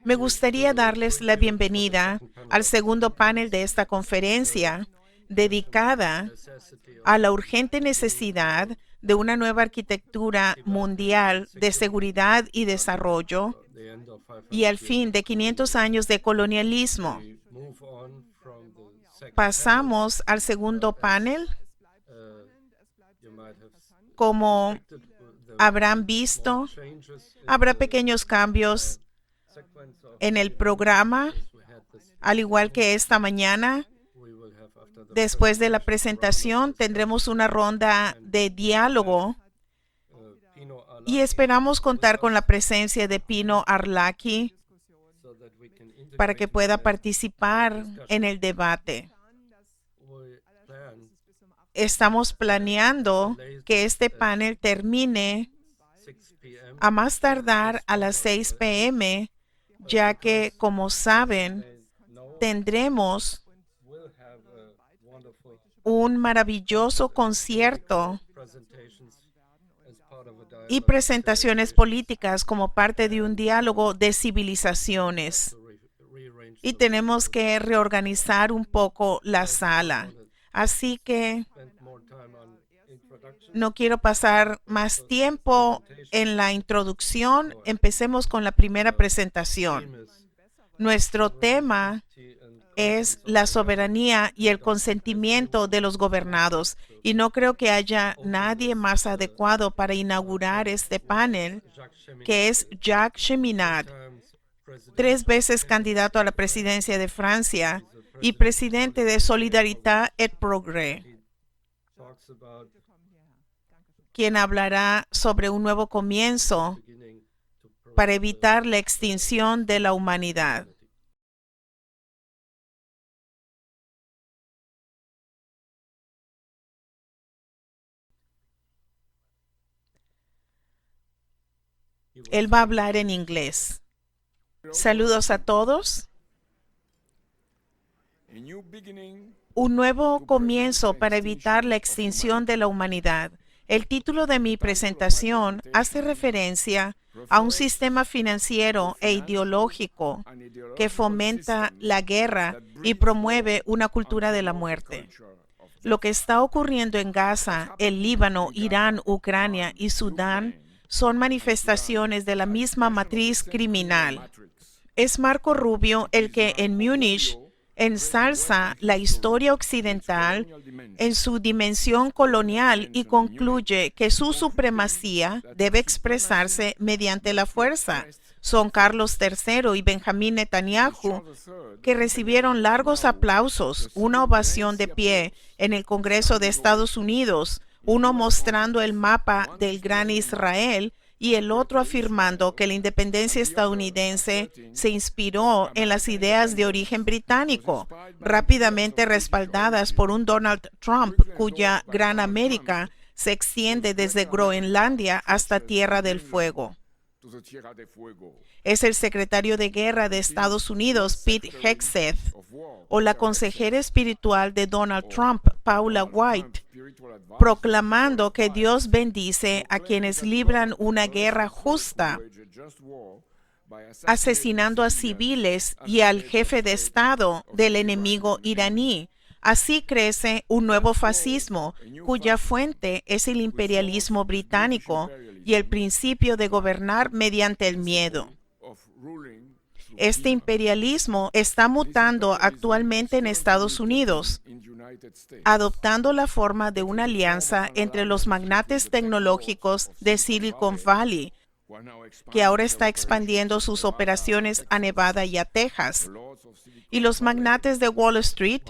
Me gustaría darles la bienvenida al segundo panel de esta conferencia dedicada a la urgente necesidad de una nueva arquitectura mundial de seguridad y desarrollo y al fin de 500 años de colonialismo. Pasamos al segundo panel. Como habrán visto, habrá pequeños cambios en el programa, al igual que esta mañana. Después de la presentación tendremos una ronda de diálogo y esperamos contar con la presencia de Pino Arlaki para que pueda participar en el debate. Estamos planeando que este panel termine a más tardar a las 6 p.m., ya que, como saben, tendremos un maravilloso concierto y presentaciones políticas como parte de un diálogo de civilizaciones. Y tenemos que reorganizar un poco la sala. Así que no quiero pasar más tiempo en la introducción. Empecemos con la primera presentación. Nuestro tema es la soberanía y el consentimiento de los gobernados. Y no creo que haya nadie más adecuado para inaugurar este panel, que es Jacques Cheminade, 3 veces candidato a la presidencia de Francia y presidente de Solidarité et Progrès, quien hablará sobre un nuevo comienzo para evitar la extinción de la humanidad. Él va a hablar en inglés. Saludos a todos. Un nuevo comienzo para evitar la extinción de la humanidad. El título de mi presentación hace referencia a un sistema financiero e ideológico que fomenta la guerra y promueve una cultura de la muerte. Lo que está ocurriendo en Gaza, el Líbano, Irán, Ucrania y Sudán son manifestaciones de la misma matriz criminal. Es Marco Rubio el que en Múnich ensalza la historia occidental en su dimensión colonial y concluye que su supremacía debe expresarse mediante la fuerza. Son Carlos III y Benjamín Netanyahu, que recibieron largos aplausos, una ovación de pie en el Congreso de Estados Unidos, uno mostrando el mapa del Gran Israel y el otro afirmando que la independencia estadounidense se inspiró en las ideas de origen británico, rápidamente respaldadas por un Donald Trump cuya Gran América se extiende desde Groenlandia hasta Tierra del Fuego. Es el secretario de Guerra de Estados Unidos, Pete Hegseth, o la consejera espiritual de Donald Trump, Paula White, proclamando que Dios bendice a quienes libran una guerra justa, asesinando a civiles y al jefe de Estado del enemigo iraní. Así crece un nuevo fascismo, cuya fuente es el imperialismo británico y el principio de gobernar mediante el miedo. Este imperialismo está mutando actualmente en Estados Unidos, adoptando la forma de una alianza entre los magnates tecnológicos de Silicon Valley, que ahora está expandiendo sus operaciones a Nevada y a Texas, y los magnates de Wall Street,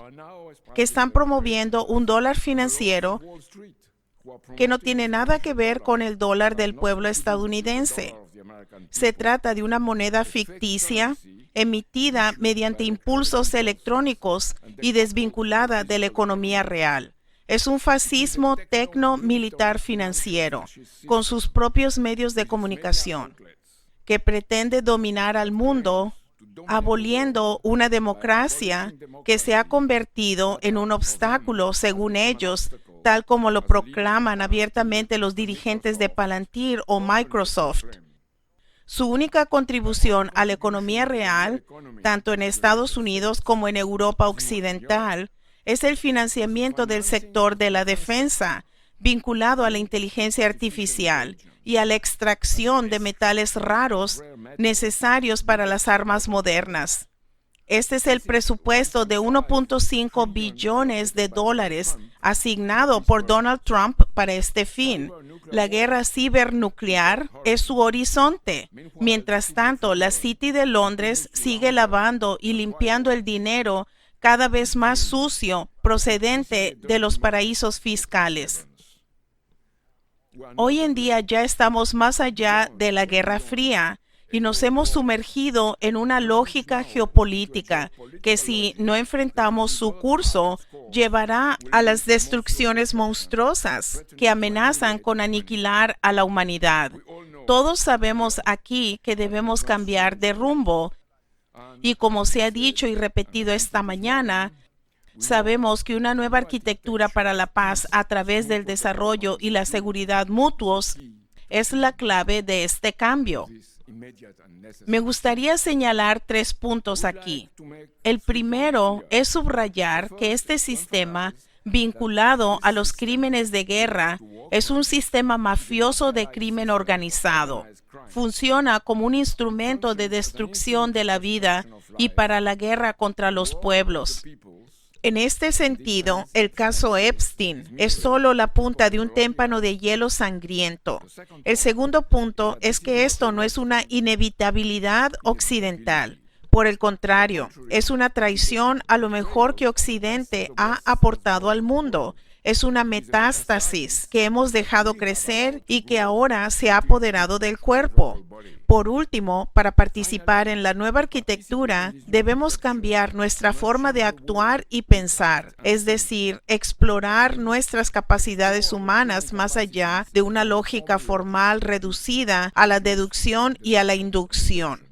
que están promoviendo un dólar financiero que no tiene nada que ver con el dólar del pueblo estadounidense. Se trata de una moneda ficticia emitida mediante impulsos electrónicos y desvinculada de la economía real. Es un fascismo tecno-militar financiero, con sus propios medios de comunicación, que pretende dominar al mundo, aboliendo una democracia que se ha convertido en un obstáculo, según ellos, tal como lo proclaman abiertamente los dirigentes de Palantir o Microsoft. Su única contribución a la economía real, tanto en Estados Unidos como en Europa Occidental, es el financiamiento del sector de la defensa, vinculado a la inteligencia artificial y a la extracción de metales raros necesarios para las armas modernas. Este es el presupuesto de 1.5 billones de dólares asignado por Donald Trump para este fin. La guerra cibernuclear es su horizonte. Mientras tanto, la City de Londres sigue lavando y limpiando el dinero cada vez más sucio procedente de los paraísos fiscales. Hoy en día ya estamos más allá de la Guerra Fría y nos hemos sumergido en una lógica geopolítica que, si no enfrentamos su curso, llevará a las destrucciones monstruosas que amenazan con aniquilar a la humanidad. Todos sabemos aquí que debemos cambiar de rumbo y, como se ha dicho y repetido esta mañana, sabemos que una nueva arquitectura para la paz a través del desarrollo y la seguridad mutuos es la clave de este cambio. Me gustaría señalar 3 puntos aquí. El primero es subrayar que este sistema, vinculado a los crímenes de guerra, es un sistema mafioso de crimen organizado. Funciona como un instrumento de destrucción de la vida y para la guerra contra los pueblos. En este sentido, el caso Epstein es solo la punta de un témpano de hielo sangriento. El segundo punto es que esto no es una inevitabilidad occidental. Por el contrario, es una traición a lo mejor que Occidente ha aportado al mundo. Es una metástasis que hemos dejado crecer y que ahora se ha apoderado del cuerpo. Por último, para participar en la nueva arquitectura, debemos cambiar nuestra forma de actuar y pensar, es decir, explorar nuestras capacidades humanas más allá de una lógica formal reducida a la deducción y a la inducción.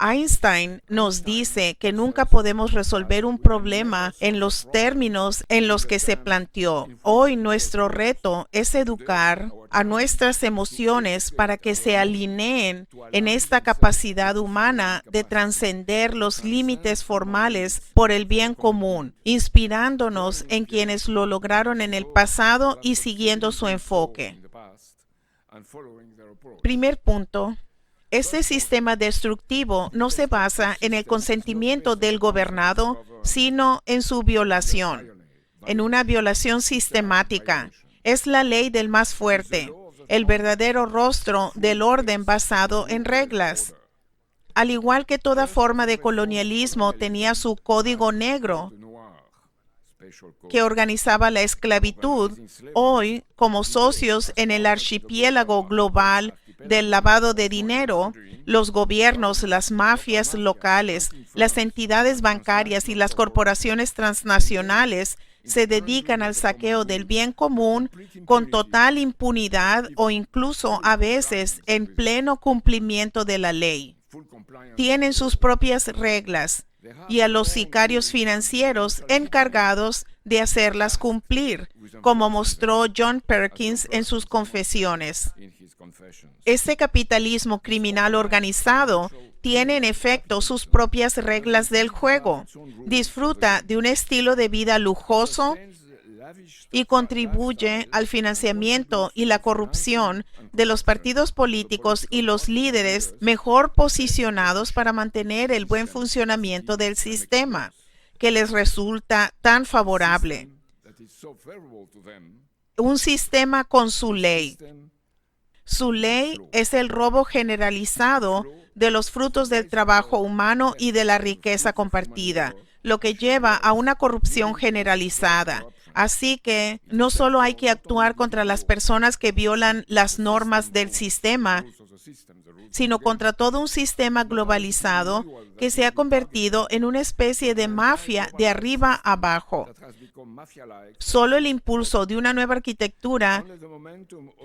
Einstein nos dice que nunca podemos resolver un problema en los términos en los que se planteó. Hoy nuestro reto es educar a nuestras emociones para que se alineen en esta capacidad humana de trascender los límites formales por el bien común, inspirándonos en quienes lo lograron en el pasado y siguiendo su enfoque. Primer punto. Este sistema destructivo no se basa en el consentimiento del gobernado, sino en su violación, en una violación sistemática. Es la ley del más fuerte, el verdadero rostro del orden basado en reglas. Al igual que toda forma de colonialismo tenía su código negro, que organizaba la esclavitud, hoy, como socios en el archipiélago global del lavado de dinero, los gobiernos, las mafias locales, las entidades bancarias y las corporaciones transnacionales se dedican al saqueo del bien común con total impunidad o incluso a veces en pleno cumplimiento de la ley. Tienen sus propias reglas y a los sicarios financieros encargados de hacerlas cumplir, como mostró John Perkins en sus confesiones. Este capitalismo criminal organizado tiene en efecto sus propias reglas del juego, disfruta de un estilo de vida lujoso y contribuye al financiamiento y la corrupción de los partidos políticos y los líderes mejor posicionados para mantener el buen funcionamiento del sistema, que les resulta tan favorable. Un sistema con su ley. Su ley es el robo generalizado de los frutos del trabajo humano y de la riqueza compartida, lo que lleva a una corrupción generalizada. Así que no solo hay que actuar contra las personas que violan las normas del sistema, sino contra todo un sistema globalizado que se ha convertido en una especie de mafia de arriba abajo. Solo el impulso de una nueva arquitectura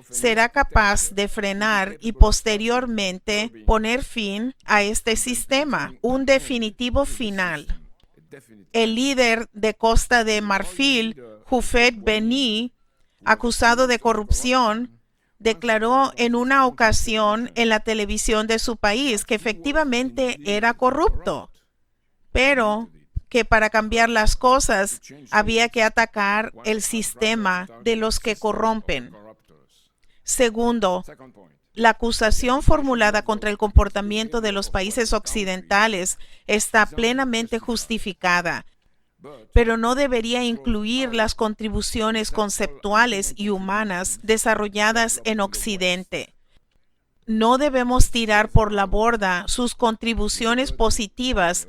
será capaz de frenar y posteriormente poner fin a este sistema, un definitivo final. El líder de Costa de Marfil, Houphouët-Boigny, acusado de corrupción, declaró en una ocasión en la televisión de su país que efectivamente era corrupto, pero que para cambiar las cosas había que atacar el sistema de los que corrompen. Segundo, la acusación formulada contra el comportamiento de los países occidentales está plenamente justificada, pero no debería incluir las contribuciones conceptuales y humanas desarrolladas en Occidente. No debemos tirar por la borda sus contribuciones positivas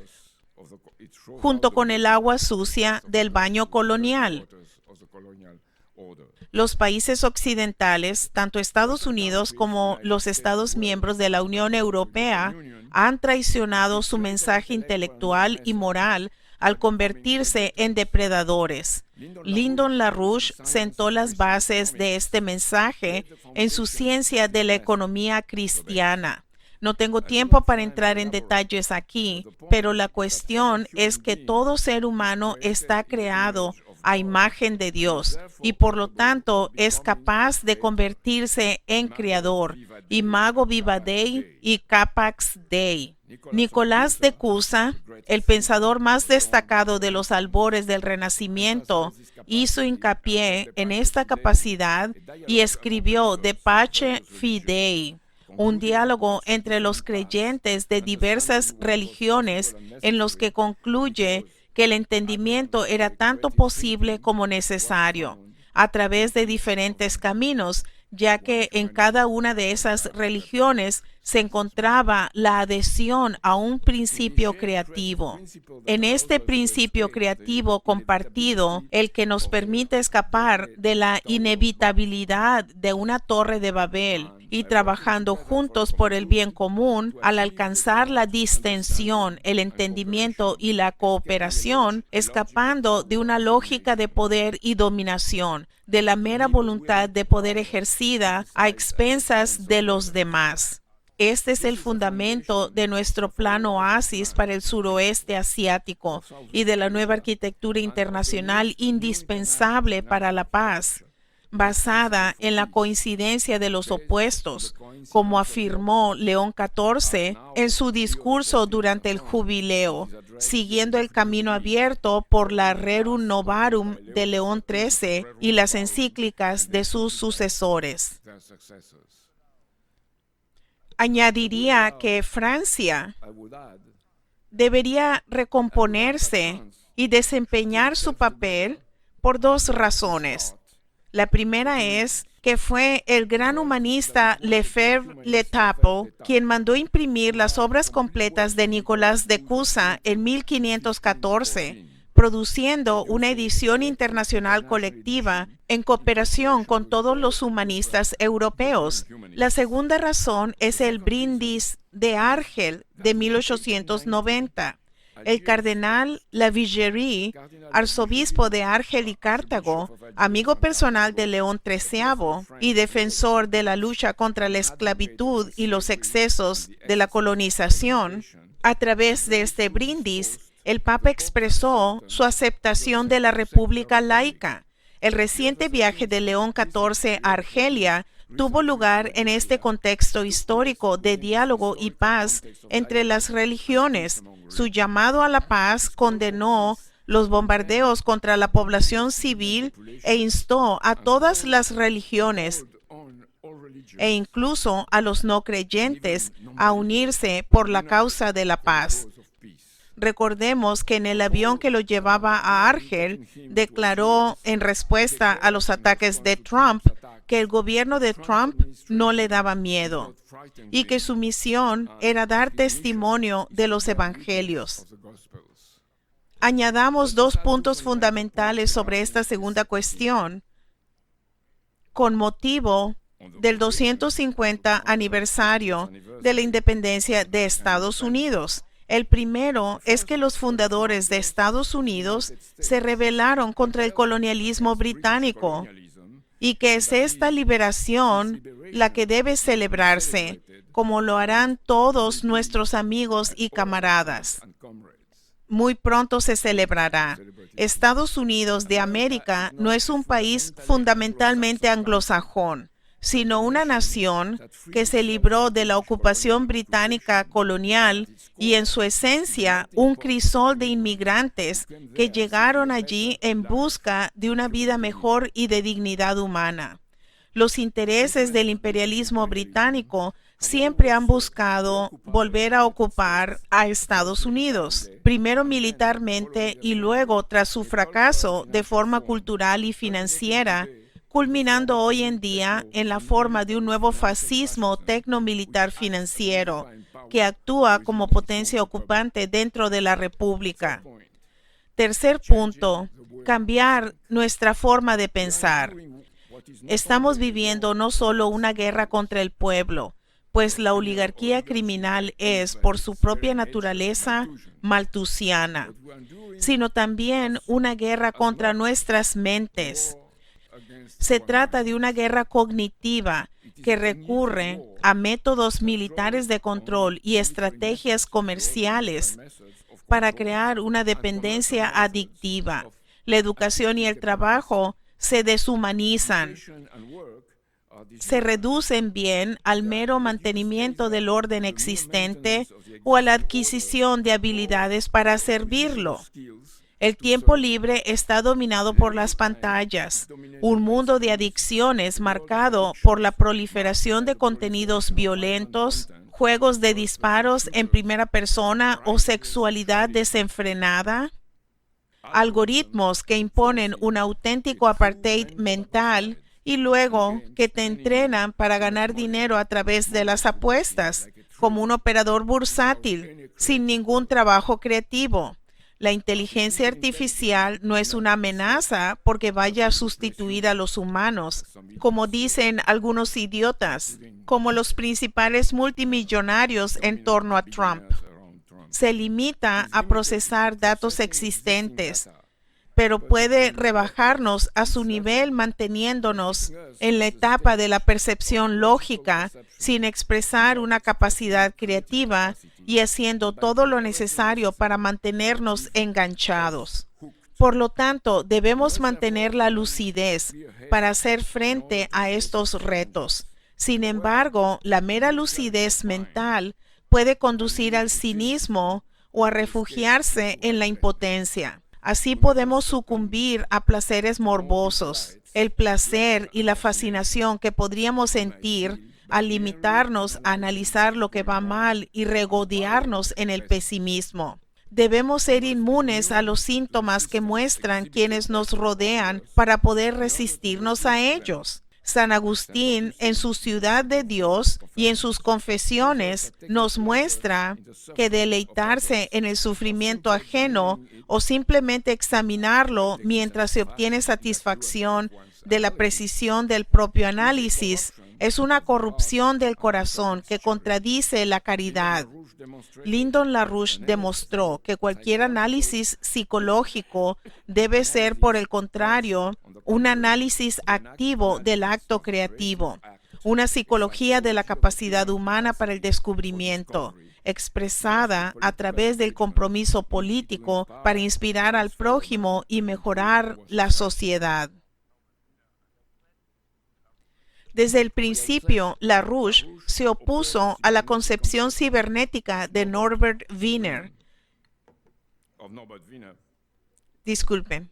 junto con el agua sucia del baño colonial. Los países occidentales, tanto Estados Unidos como los Estados miembros de la Unión Europea, han traicionado su mensaje intelectual y moral al convertirse en depredadores. Lyndon LaRouche sentó las bases de este mensaje en su Ciencia de la Economía Cristiana. No tengo tiempo para entrar en detalles aquí, pero la cuestión es que todo ser humano está creado a imagen de Dios y por lo tanto es capaz de convertirse en creador. Imago Viva Dei y Capax Dei. Nicolás de Cusa, el pensador más destacado de los albores del Renacimiento, hizo hincapié en esta capacidad y escribió De Pace Fidei, un diálogo entre los creyentes de diversas religiones en los que concluye que el entendimiento era tanto posible como necesario, a través de diferentes caminos, ya que en cada una de esas religiones se encontraba la adhesión a un principio creativo. En este principio creativo compartido, el que nos permite escapar de la inevitabilidad de una torre de Babel y trabajando juntos por el bien común, al alcanzar la distensión, el entendimiento y la cooperación, escapando de una lógica de poder y dominación, de la mera voluntad de poder ejercida a expensas de los demás. Este es el fundamento de nuestro plan oasis para el suroeste asiático y de la nueva arquitectura internacional indispensable para la paz, basada en la coincidencia de los opuestos, como afirmó León XIV en su discurso durante el jubileo, siguiendo el camino abierto por la Rerum Novarum de León XIII y las encíclicas de sus sucesores. Añadiría que Francia debería recomponerse y desempeñar su papel por dos razones. La primera es que fue el gran humanista Lefebvre-L'Étaples quien mandó imprimir las obras completas de Nicolás de Cusa en 1514, produciendo una edición internacional colectiva en cooperación con todos los humanistas europeos. La segunda razón es el Brindis de Argel de 1890. El cardenal Lavigérie, arzobispo de Argel y Cartago, amigo personal de León XIII y defensor de la lucha contra la esclavitud y los excesos de la colonización, a través de este brindis, el Papa expresó su aceptación de la República laica. El reciente viaje de León XIV a Argelia tuvo lugar en este contexto histórico de diálogo y paz entre las religiones. Su llamado a la paz condenó los bombardeos contra la población civil e instó a todas las religiones e incluso a los no creyentes a unirse por la causa de la paz. Recordemos que en el avión que lo llevaba a Argel, declaró en respuesta a los ataques de Trump que el gobierno de Trump no le daba miedo y que su misión era dar testimonio de los evangelios. Añadamos dos puntos fundamentales sobre esta segunda cuestión. Con motivo del 250 aniversario de la independencia de Estados Unidos. El primero es que los fundadores de Estados Unidos se rebelaron contra el colonialismo británico y que es esta liberación la que debe celebrarse, como lo harán todos nuestros amigos y camaradas. Muy pronto se celebrará. Estados Unidos de América no es un país fundamentalmente anglosajón. sino una nación que se libró de la ocupación británica colonial y en su esencia un crisol de inmigrantes que llegaron allí en busca de una vida mejor y de dignidad humana. Los intereses del imperialismo británico siempre han buscado volver a ocupar a Estados Unidos, primero militarmente y luego, tras su fracaso, de forma cultural y financiera, culminando hoy en día en la forma de un nuevo fascismo tecnomilitar financiero que actúa como potencia ocupante dentro de la República. Tercer punto, cambiar nuestra forma de pensar. Estamos viviendo no solo una guerra contra el pueblo, pues la oligarquía criminal es, por su propia naturaleza, malthusiana, sino también una guerra contra nuestras mentes. Se trata de una guerra cognitiva que recurre a métodos militares de control y estrategias comerciales para crear una dependencia adictiva. La educación y el trabajo se deshumanizan, se reducen bien al mero mantenimiento del orden existente o a la adquisición de habilidades para servirlo. El tiempo libre está dominado por las pantallas, un mundo de adicciones marcado por la proliferación de contenidos violentos, juegos de disparos en primera persona o sexualidad desenfrenada, algoritmos que imponen un auténtico apartheid mental y luego que te entrenan para ganar dinero a través de las apuestas, como un operador bursátil, sin ningún trabajo creativo. La inteligencia artificial no es una amenaza porque vaya a sustituir a los humanos, como dicen algunos idiotas, como los principales multimillonarios en torno a Trump. Se limita a procesar datos existentes, pero puede rebajarnos a su nivel manteniéndonos en la etapa de la percepción lógica sin expresar una capacidad creativa y haciendo todo lo necesario para mantenernos enganchados. Por lo tanto, debemos mantener la lucidez para hacer frente a estos retos. Sin embargo, la mera lucidez mental puede conducir al cinismo o a refugiarse en la impotencia. Así podemos sucumbir a placeres morbosos, el placer y la fascinación que podríamos sentir al limitarnos a analizar lo que va mal y regodearnos en el pesimismo. Debemos ser inmunes a los síntomas que muestran quienes nos rodean para poder resistirnos a ellos. San Agustín, en su Ciudad de Dios y en sus confesiones, nos muestra que deleitarse en el sufrimiento ajeno o simplemente examinarlo mientras se obtiene satisfacción de la precisión del propio análisis es una corrupción del corazón que contradice la caridad. Lyndon LaRouche demostró que cualquier análisis psicológico debe ser, por el contrario, un análisis activo del acto creativo, una psicología de la capacidad humana para el descubrimiento, expresada a través del compromiso político para inspirar al prójimo y mejorar la sociedad. Desde el principio, LaRouche se opuso a la concepción cibernética de Norbert Wiener. Disculpen.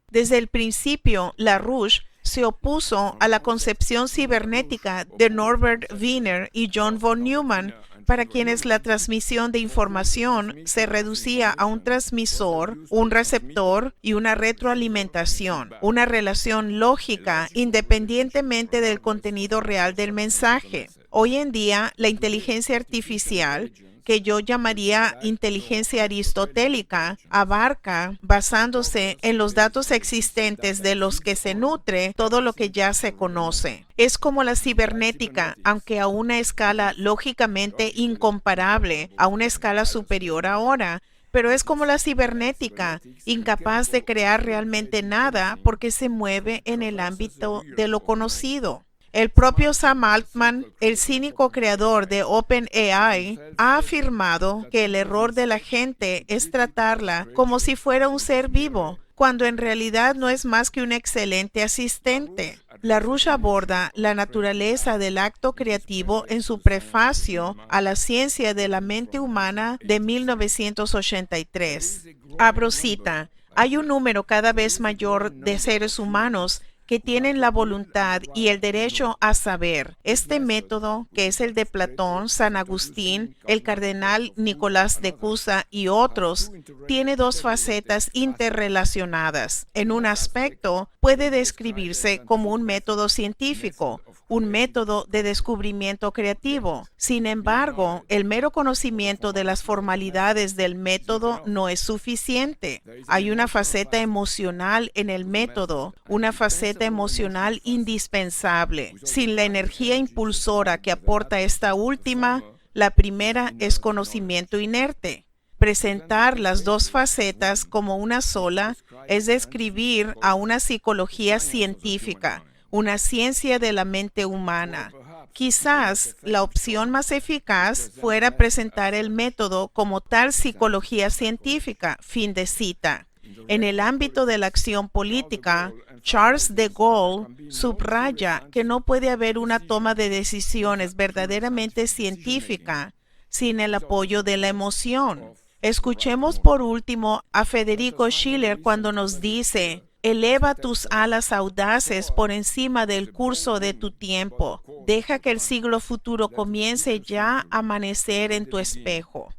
Desde el principio, LaRouche se opuso a la concepción cibernética de Norbert Wiener y John von Neumann, para quienes la transmisión de información se reducía a un transmisor, un receptor y una retroalimentación, una relación lógica independientemente del contenido real del mensaje. Hoy en día, la inteligencia artificial, que yo llamaría inteligencia aristotélica, abarca, basándose en los datos existentes de los que se nutre, todo lo que ya se conoce. Es como la cibernética, aunque a una escala lógicamente incomparable, a una escala superior ahora, pero es como la cibernética, incapaz de crear realmente nada porque se mueve en el ámbito de lo conocido. El propio Sam Altman, el cínico creador de OpenAI, ha afirmado que el error de la gente es tratarla como si fuera un ser vivo, cuando en realidad no es más que un excelente asistente. LaRouche aborda la naturaleza del acto creativo en su prefacio a la ciencia de la mente humana de 1983. Abro cita. Hay un número cada vez mayor de seres humanos que tienen la voluntad y el derecho a saber. Este método, que es el de Platón, San Agustín, el cardenal Nicolás de Cusa y otros, tiene dos facetas interrelacionadas. En un aspecto, puede describirse como un método científico, un método de descubrimiento creativo. Sin embargo, el mero conocimiento de las formalidades del método no es suficiente. Hay una faceta emocional en el método, una faceta emocional indispensable. Sin la energía impulsora que aporta esta última, la primera es conocimiento inerte. Presentar las dos facetas como una sola es describir a una psicología científica, una ciencia de la mente humana. Quizás la opción más eficaz fuera presentar el método como tal psicología científica. Fin de cita. En el ámbito de la acción política, Charles de Gaulle subraya que no puede haber una toma de decisiones verdaderamente científica sin el apoyo de la emoción. Escuchemos por último a Federico Schiller cuando nos dice: eleva tus alas audaces por encima del curso de tu tiempo. Deja que el siglo futuro comience ya a amanecer en tu espejo.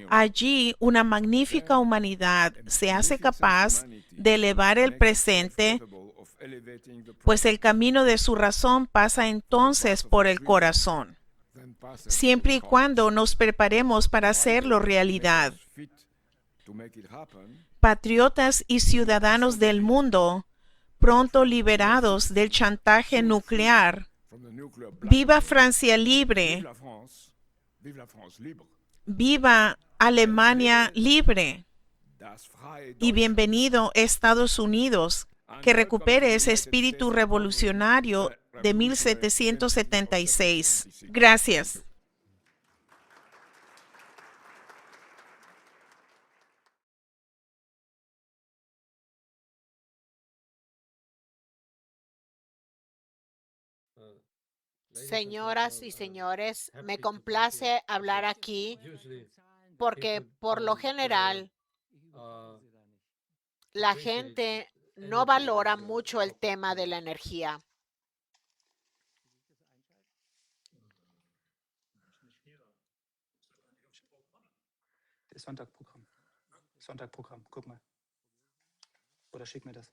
Allí una magnífica humanidad se hace capaz de elevar el presente, pues el camino de su razón pasa entonces por el corazón, siempre y cuando nos preparemos para hacerlo realidad. Patriotas y ciudadanos del mundo, pronto liberados del chantaje nuclear. ¡Viva Francia libre! ¡Viva Alemania libre! Y bienvenido Estados Unidos, que recupere ese espíritu revolucionario de 1776. Gracias. Señoras y señores, me complace hablar aquí porque por lo general la gente no valora mucho el tema de la energía. Sonntagprogramm. Sonntagprogramm, guck mal. Oder schick mir das.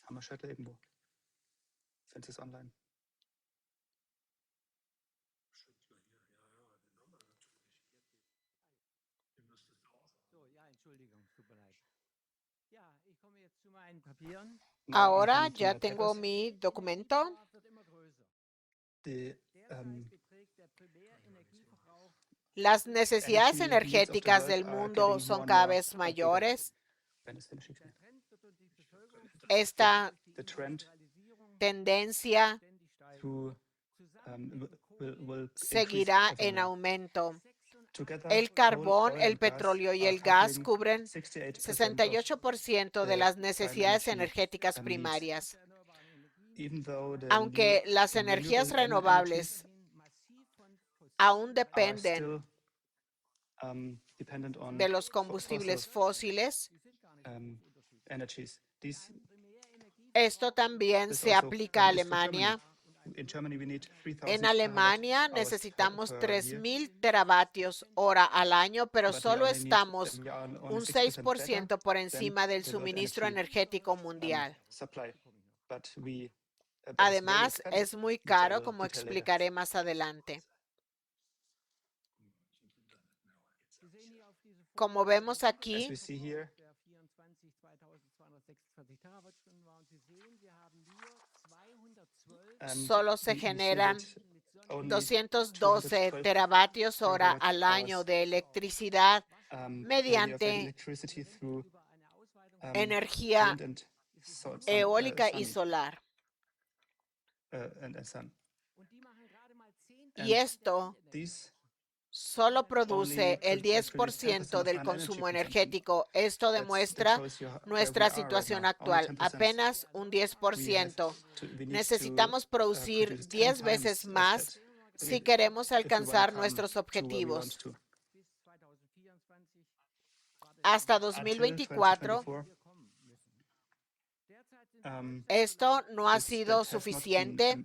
Hammer Shuttle irgendwo. Findest es online. Ahora ya tengo mi documento. Las necesidades energéticas del mundo son cada vez mayores. Esta tendencia seguirá en aumento. El carbón, el petróleo y el gas cubren 68% de las necesidades energéticas primarias. Aunque las energías renovables aún dependen de los combustibles fósiles, esto también se aplica a Alemania. En Alemania necesitamos 3,000 teravatios hora al año, pero solo estamos un 6% por encima del suministro energético mundial. Además, es muy caro, como explicaré más adelante. Como vemos aquí, solo se generan 212 teravatios hora al año de electricidad mediante energía eólica y solar. Y esto solo produce el 10% del consumo energético. Esto demuestra nuestra situación actual, apenas un 10%. Necesitamos producir 10 veces más si queremos alcanzar nuestros objetivos. Hasta 2024, esto no ha sido suficiente.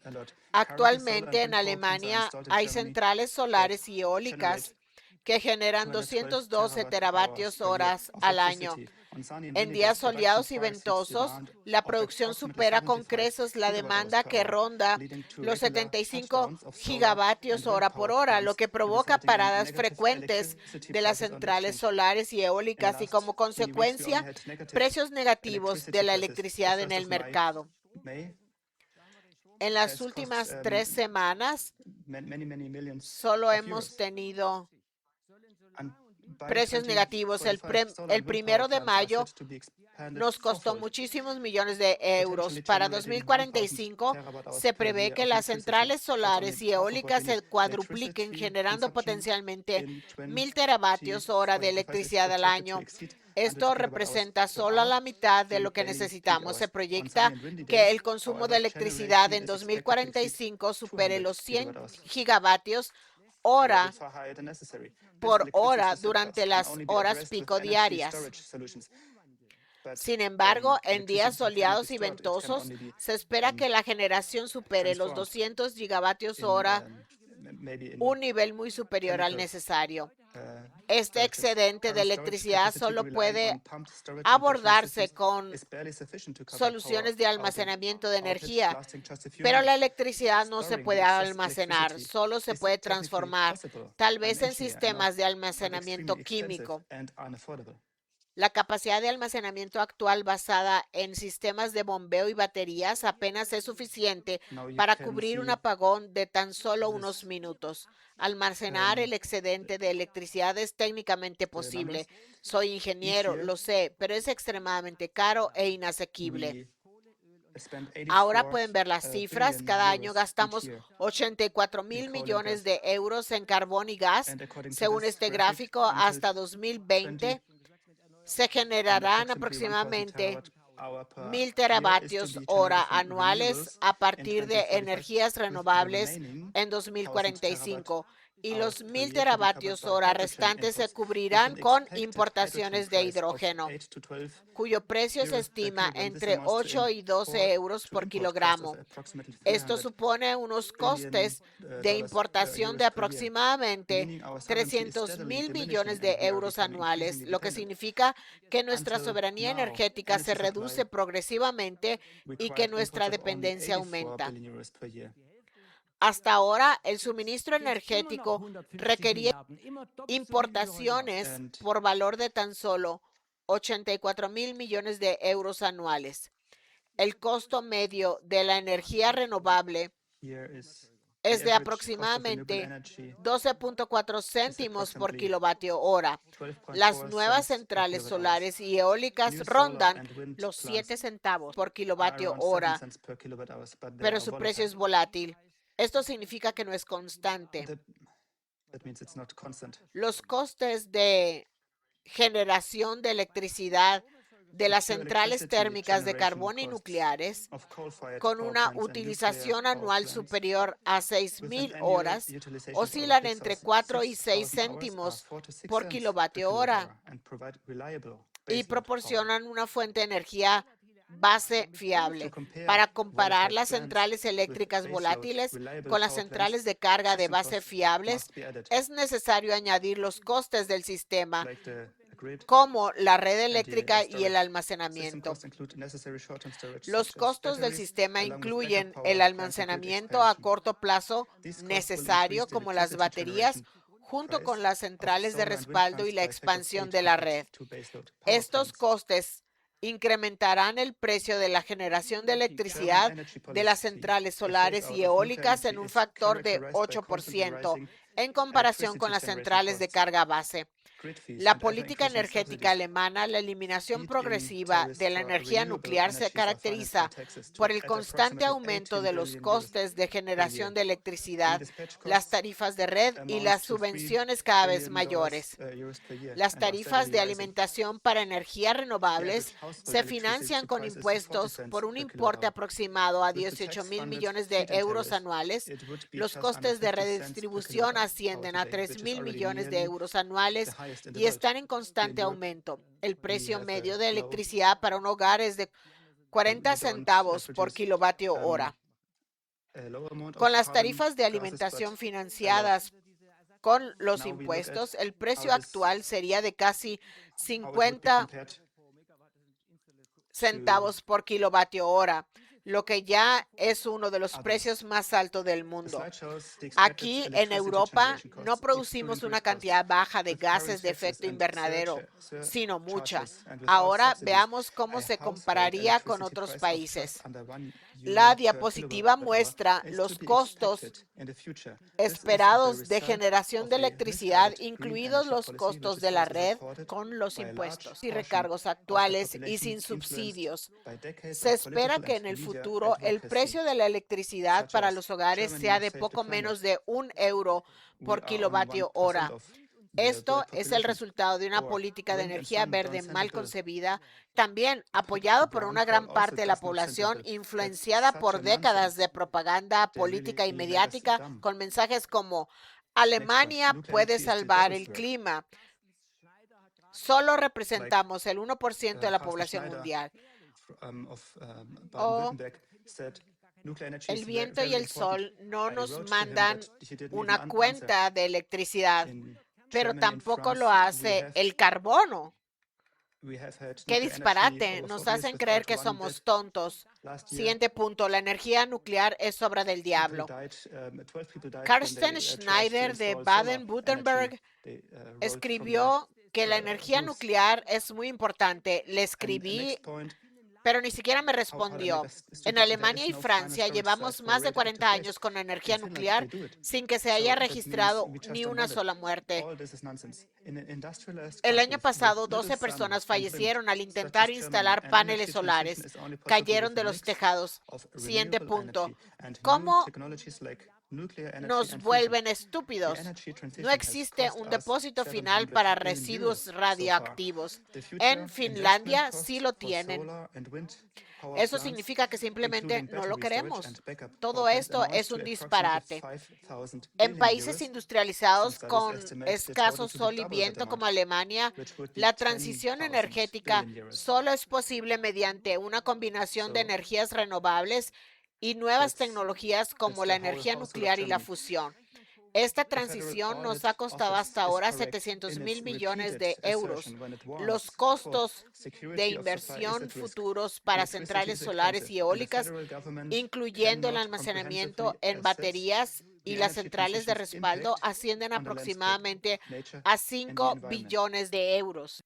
Actualmente en Alemania hay centrales solares y eólicas que generan 212 teravatios horas al año. En días soleados y ventosos, la producción supera con creces la demanda que ronda los 75 gigavatios hora por hora, lo que provoca paradas frecuentes de las centrales solares y eólicas y como consecuencia, precios negativos de la electricidad en el mercado. En las últimas 3 semanas, solo hemos tenido precios negativos. El 1 de mayo nos costó muchísimos millones de euros. Para 2045 se prevé que las centrales solares y eólicas se cuadrupliquen, generando potencialmente 1,000 teravatios hora de electricidad al año. Esto representa solo la mitad de lo que necesitamos. Se proyecta que el consumo de electricidad en 2045 supere los 100 gigavatios hora por hora durante las horas pico diarias. Sin embargo, en días soleados y ventosos, se espera que la generación supere los 200 gigavatios hora, un nivel muy superior al necesario. Este excedente de electricidad solo puede abordarse con soluciones de almacenamiento de energía, pero la electricidad no se puede almacenar, solo se puede transformar, tal vez en sistemas de almacenamiento químico. La capacidad de almacenamiento actual basada en sistemas de bombeo y baterías apenas es suficiente para cubrir un apagón de tan solo unos minutos. Almacenar el excedente de electricidad es técnicamente posible. Soy ingeniero, lo sé, pero es extremadamente caro e inasequible. Ahora pueden ver las cifras. Cada año gastamos 84,000 millones de euros en carbón y gas. Según este gráfico, hasta 2020, se generarán aproximadamente 1,000 teravatios hora anuales a partir de energías renovables en 2045 y los 1,000 teravatios hora restantes se cubrirán con importaciones de hidrógeno, cuyo precio se estima entre 8 y 12 euros por kilogramo. Esto supone unos costes de importación de aproximadamente 300,000 millones de euros anuales, lo que significa que nuestra soberanía energética se reduce progresivamente y que nuestra dependencia aumenta. Hasta ahora, el suministro energético requería importaciones por valor de tan solo 84,000 millones de euros anuales. El costo medio de la energía renovable es de aproximadamente 12.4 céntimos por kilovatio hora. Las nuevas centrales solares y eólicas rondan los 7 centavos por kilovatio hora, pero su precio es volátil. Esto significa que no es constante. Los costes de generación de electricidad de las centrales térmicas de carbón y nucleares, con una utilización anual superior a 6,000 horas, oscilan entre 4 y 6 céntimos por kilovatio hora y proporcionan una fuente de energía base fiable. Para comparar las centrales eléctricas volátiles con las centrales de carga de base fiables, es necesario añadir los costes del sistema, como la red eléctrica y el almacenamiento. Los costos del sistema incluyen el almacenamiento a corto plazo necesario, como las baterías, junto con las centrales de respaldo y la expansión de la red. Estos costes incrementarán el precio de la generación de electricidad de las centrales solares y eólicas en un factor de 8% en comparación con las centrales de carga base. La política energética alemana, la eliminación progresiva de la energía nuclear se caracteriza por el constante aumento de los costes de generación de electricidad, las tarifas de red y las subvenciones cada vez mayores. Las tarifas de alimentación para energías renovables se financian con impuestos por un importe aproximado a 18.000 millones de euros anuales. Los costes de redistribución ascienden a 3.000 millones de euros anuales y están en constante aumento. El precio medio de electricidad para un hogar es de 40 centavos por kilovatio hora. Con las tarifas de alimentación financiadas con los impuestos, el precio actual sería de casi 50 centavos por kilovatio hora, lo que ya es uno de los precios más altos del mundo. Aquí en Europa no producimos una cantidad baja de gases de efecto invernadero, sino mucha. Ahora veamos cómo se compararía con otros países. La diapositiva muestra los costos esperados de generación de electricidad, incluidos los costos de la red con los impuestos y recargos actuales y sin subsidios. Se espera que en el futuro el precio de la electricidad para los hogares sea de poco menos de €1 por kilovatio hora. Esto es el resultado de una política de energía verde mal concebida, también apoyado por una gran parte de la población, influenciada por décadas de propaganda política y mediática con mensajes como "Alemania puede salvar el clima". Solo representamos el 1% de la población mundial. O el viento y el sol no nos mandan una cuenta de electricidad, pero tampoco lo hace el carbono. ¡Qué disparate! Nos hacen creer que somos tontos. Siguiente punto, la energía nuclear es obra del diablo. Carsten Schneider de Baden-Württemberg escribió que la energía nuclear es muy importante. Le escribí, pero ni siquiera me respondió. En Alemania y Francia llevamos más de 40 años con energía nuclear sin que se haya registrado ni una sola muerte. El año pasado, 12 personas fallecieron al intentar instalar paneles solares. Cayeron de los tejados. Siguiente punto. ¿Cómo nos vuelven estúpidos? No existe un depósito final para residuos radioactivos. En Finlandia sí lo tienen. Eso significa que simplemente no lo queremos. Todo esto es un disparate. En países industrializados con escaso sol y viento como Alemania, la transición energética solo es posible mediante una combinación de energías renovables y nuevas tecnologías como la energía nuclear y la fusión. Esta transición nos ha costado hasta ahora 700.000 millones de euros. Los costos de inversión futuros para centrales solares y eólicas, incluyendo el almacenamiento en baterías y las centrales de respaldo, ascienden aproximadamente a 5 billones de euros.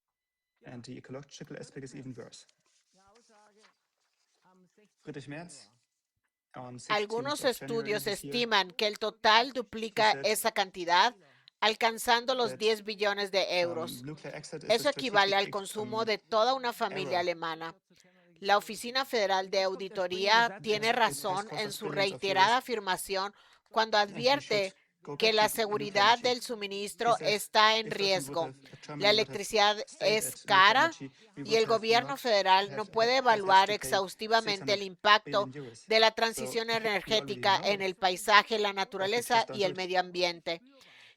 Algunos estudios estiman que el total duplica esa cantidad, alcanzando los 10 billones de euros. Eso equivale al consumo de toda una familia alemana. La Oficina Federal de Auditoría tiene razón en su reiterada afirmación cuando advierte que la seguridad del suministro está en riesgo. La electricidad es cara y el gobierno federal no puede evaluar exhaustivamente el impacto de la transición energética en el paisaje, la naturaleza y el medio ambiente.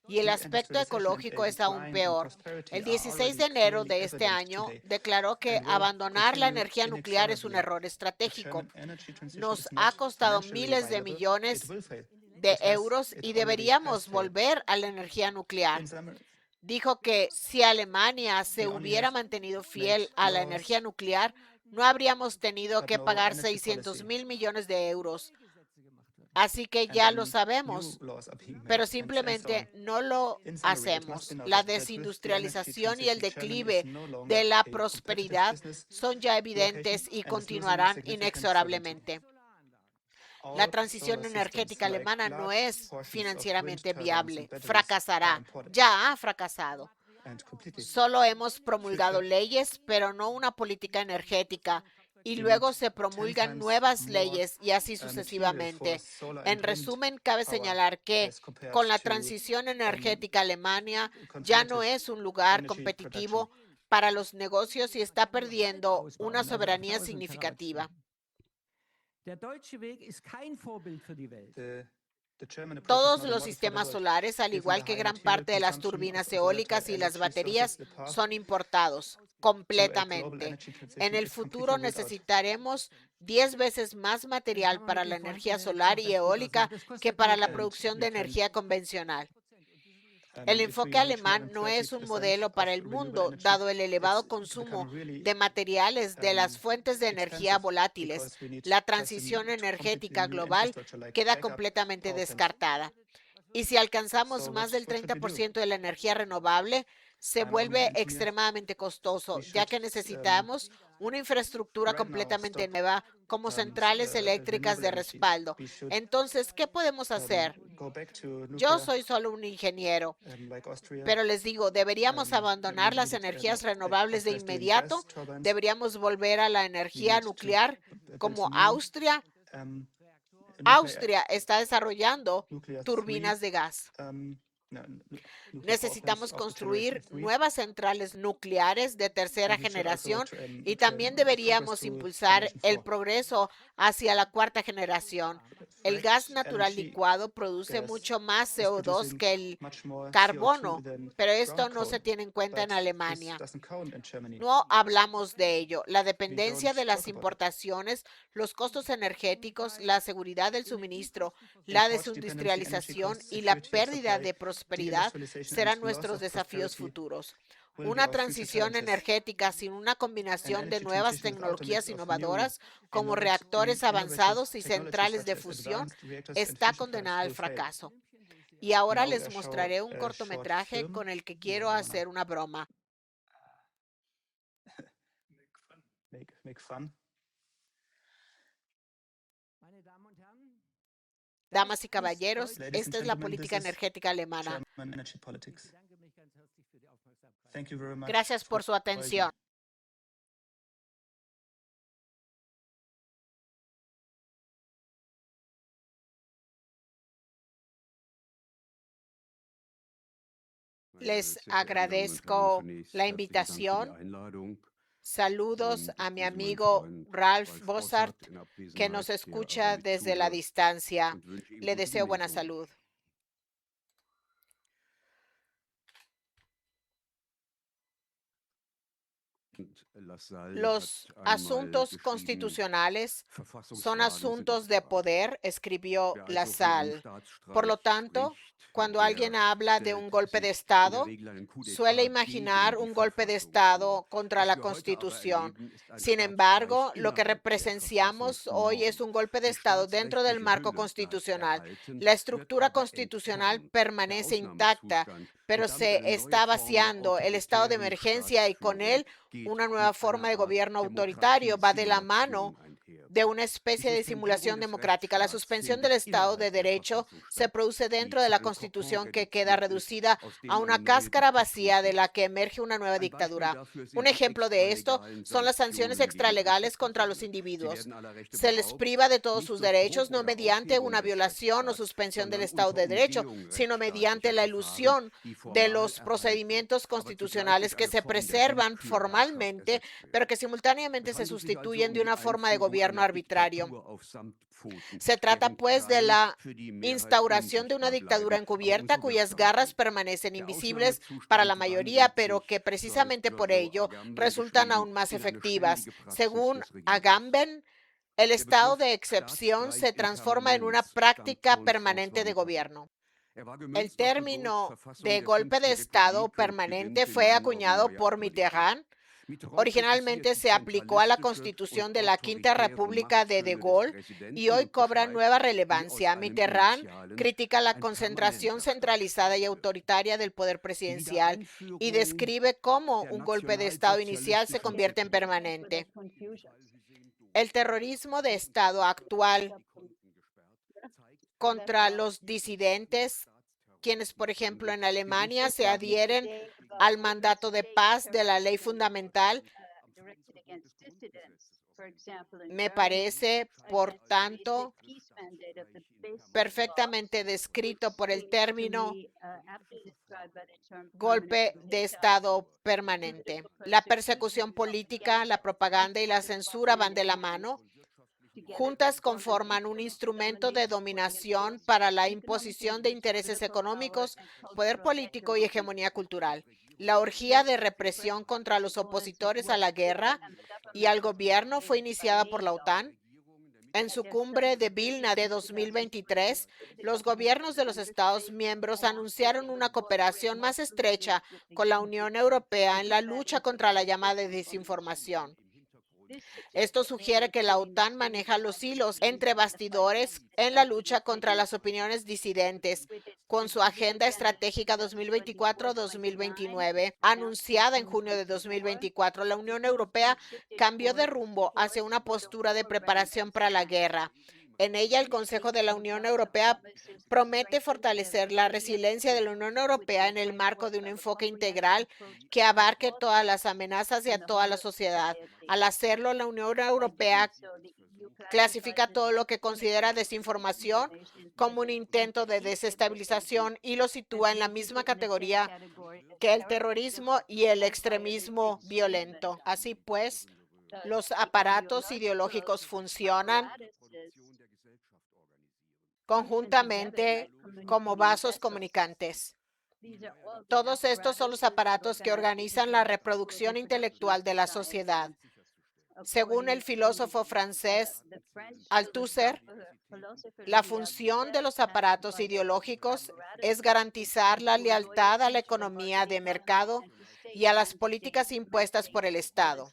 Y el aspecto ecológico es aún peor. El 16 de enero de este año declaró que abandonar la energía nuclear es un error estratégico. Nos ha costado miles de millones de euros y deberíamos volver a la energía nuclear. Dijo que si Alemania se hubiera mantenido fiel a la energía nuclear, no habríamos tenido que pagar 600.000 millones de euros. Así que ya lo sabemos, pero simplemente no lo hacemos. La desindustrialización y el declive de la prosperidad son ya evidentes y continuarán inexorablemente. La transición energética alemana no es financieramente viable. Fracasará. Ya ha fracasado. Solo hemos promulgado leyes, pero no una política energética. Y luego se promulgan nuevas leyes y así sucesivamente. En resumen, cabe señalar que con la transición energética, Alemania ya no es un lugar competitivo para los negocios y está perdiendo una soberanía significativa. Todos los sistemas solares, al igual que gran parte de las turbinas eólicas y las baterías, son importados completamente. En el futuro necesitaremos 10 veces más material para la energía solar y eólica que para la producción de energía convencional. El enfoque alemán no es un modelo para el mundo, dado el elevado consumo de materiales de las fuentes de energía volátiles. La transición energética global queda completamente descartada. Y si alcanzamos más del 30% de la energía renovable, se vuelve extremadamente costoso, ya que necesitamos una infraestructura completamente nueva como centrales eléctricas de respaldo. Entonces, ¿qué podemos hacer? Yo soy solo un ingeniero, pero les digo, deberíamos abandonar las energías renovables de inmediato, deberíamos volver a la energía nuclear como Austria. Austria está desarrollando turbinas de gas. Necesitamos construir nuevas centrales nucleares de tercera generación y también deberíamos impulsar el progreso hacia la cuarta generación. El gas natural licuado produce mucho más CO2 que el carbono, pero esto no se tiene en cuenta en Alemania. No hablamos de ello. La dependencia de las importaciones, los costos energéticos, la seguridad del suministro, la desindustrialización y la pérdida de prosperidad serán nuestros desafíos futuros. Una transición energética sin una combinación de nuevas tecnologías innovadoras como reactores avanzados y centrales de fusión está condenada al fracaso. Y ahora les mostraré un cortometraje con el que quiero hacer una broma. Damas y caballeros, esta es la política energética alemana. Gracias por su atención. Les agradezco la invitación. Saludos a mi amigo Ralph Bossart, que nos escucha desde la distancia. Le deseo buena salud. Los asuntos constitucionales son asuntos de poder, escribió Lassalle. Por lo tanto, cuando alguien habla de un golpe de Estado, suele imaginar un golpe de Estado contra la Constitución. Sin embargo, lo que presenciamos hoy es un golpe de Estado dentro del marco constitucional. La estructura constitucional permanece intacta, pero se está vaciando el estado de emergencia y con él una nueva forma de gobierno autoritario va de la mano de una especie de simulación democrática. La suspensión del Estado de Derecho se produce dentro de la Constitución que queda reducida a una cáscara vacía de la que emerge una nueva dictadura. Un ejemplo de esto son las sanciones extralegales contra los individuos. Se les priva de todos sus derechos no mediante una violación o suspensión del Estado de Derecho, sino mediante la ilusión de los procedimientos constitucionales que se preservan formalmente, pero que simultáneamente se sustituyen de una forma de gobierno arbitrario. Se trata, pues, de la instauración de una dictadura encubierta cuyas garras permanecen invisibles para la mayoría, pero que precisamente por ello resultan aún más efectivas. Según Agamben, el estado de excepción se transforma en una práctica permanente de gobierno. El término de golpe de Estado permanente fue acuñado por Mitterrand. Originalmente se aplicó a la Constitución de la Quinta República de De Gaulle y hoy cobra nueva relevancia. Mitterrand critica la concentración centralizada y autoritaria del poder presidencial y describe cómo un golpe de Estado inicial se convierte en permanente. El terrorismo de Estado actual contra los disidentes, quienes, por ejemplo, en Alemania se adhieren al mandato de paz de la ley fundamental. Me parece, por tanto, perfectamente descrito por el término golpe de Estado permanente. La persecución política, la propaganda y la censura van de la mano. Juntas conforman un instrumento de dominación para la imposición de intereses económicos, poder político y hegemonía cultural. La orgía de represión contra los opositores a la guerra y al gobierno fue iniciada por la OTAN. En su cumbre de Vilna de 2023, los gobiernos de los Estados miembros anunciaron una cooperación más estrecha con la Unión Europea en la lucha contra la llamada desinformación. Esto sugiere que la OTAN maneja los hilos entre bastidores en la lucha contra las opiniones disidentes, con su Agenda Estratégica 2024-2029, anunciada en junio de 2024. La Unión Europea cambió de rumbo hacia una postura de preparación para la guerra. En ella, el Consejo de la Unión Europea promete fortalecer la resiliencia de la Unión Europea en el marco de un enfoque integral que abarque todas las amenazas y a toda la sociedad. Al hacerlo, la Unión Europea clasifica todo lo que considera desinformación como un intento de desestabilización y lo sitúa en la misma categoría que el terrorismo y el extremismo violento. Así pues, los aparatos ideológicos funcionan conjuntamente como vasos comunicantes. Todos estos son los aparatos que organizan la reproducción intelectual de la sociedad. Según el filósofo francés Althusser, la función de los aparatos ideológicos es garantizar la lealtad a la economía de mercado y a las políticas impuestas por el Estado.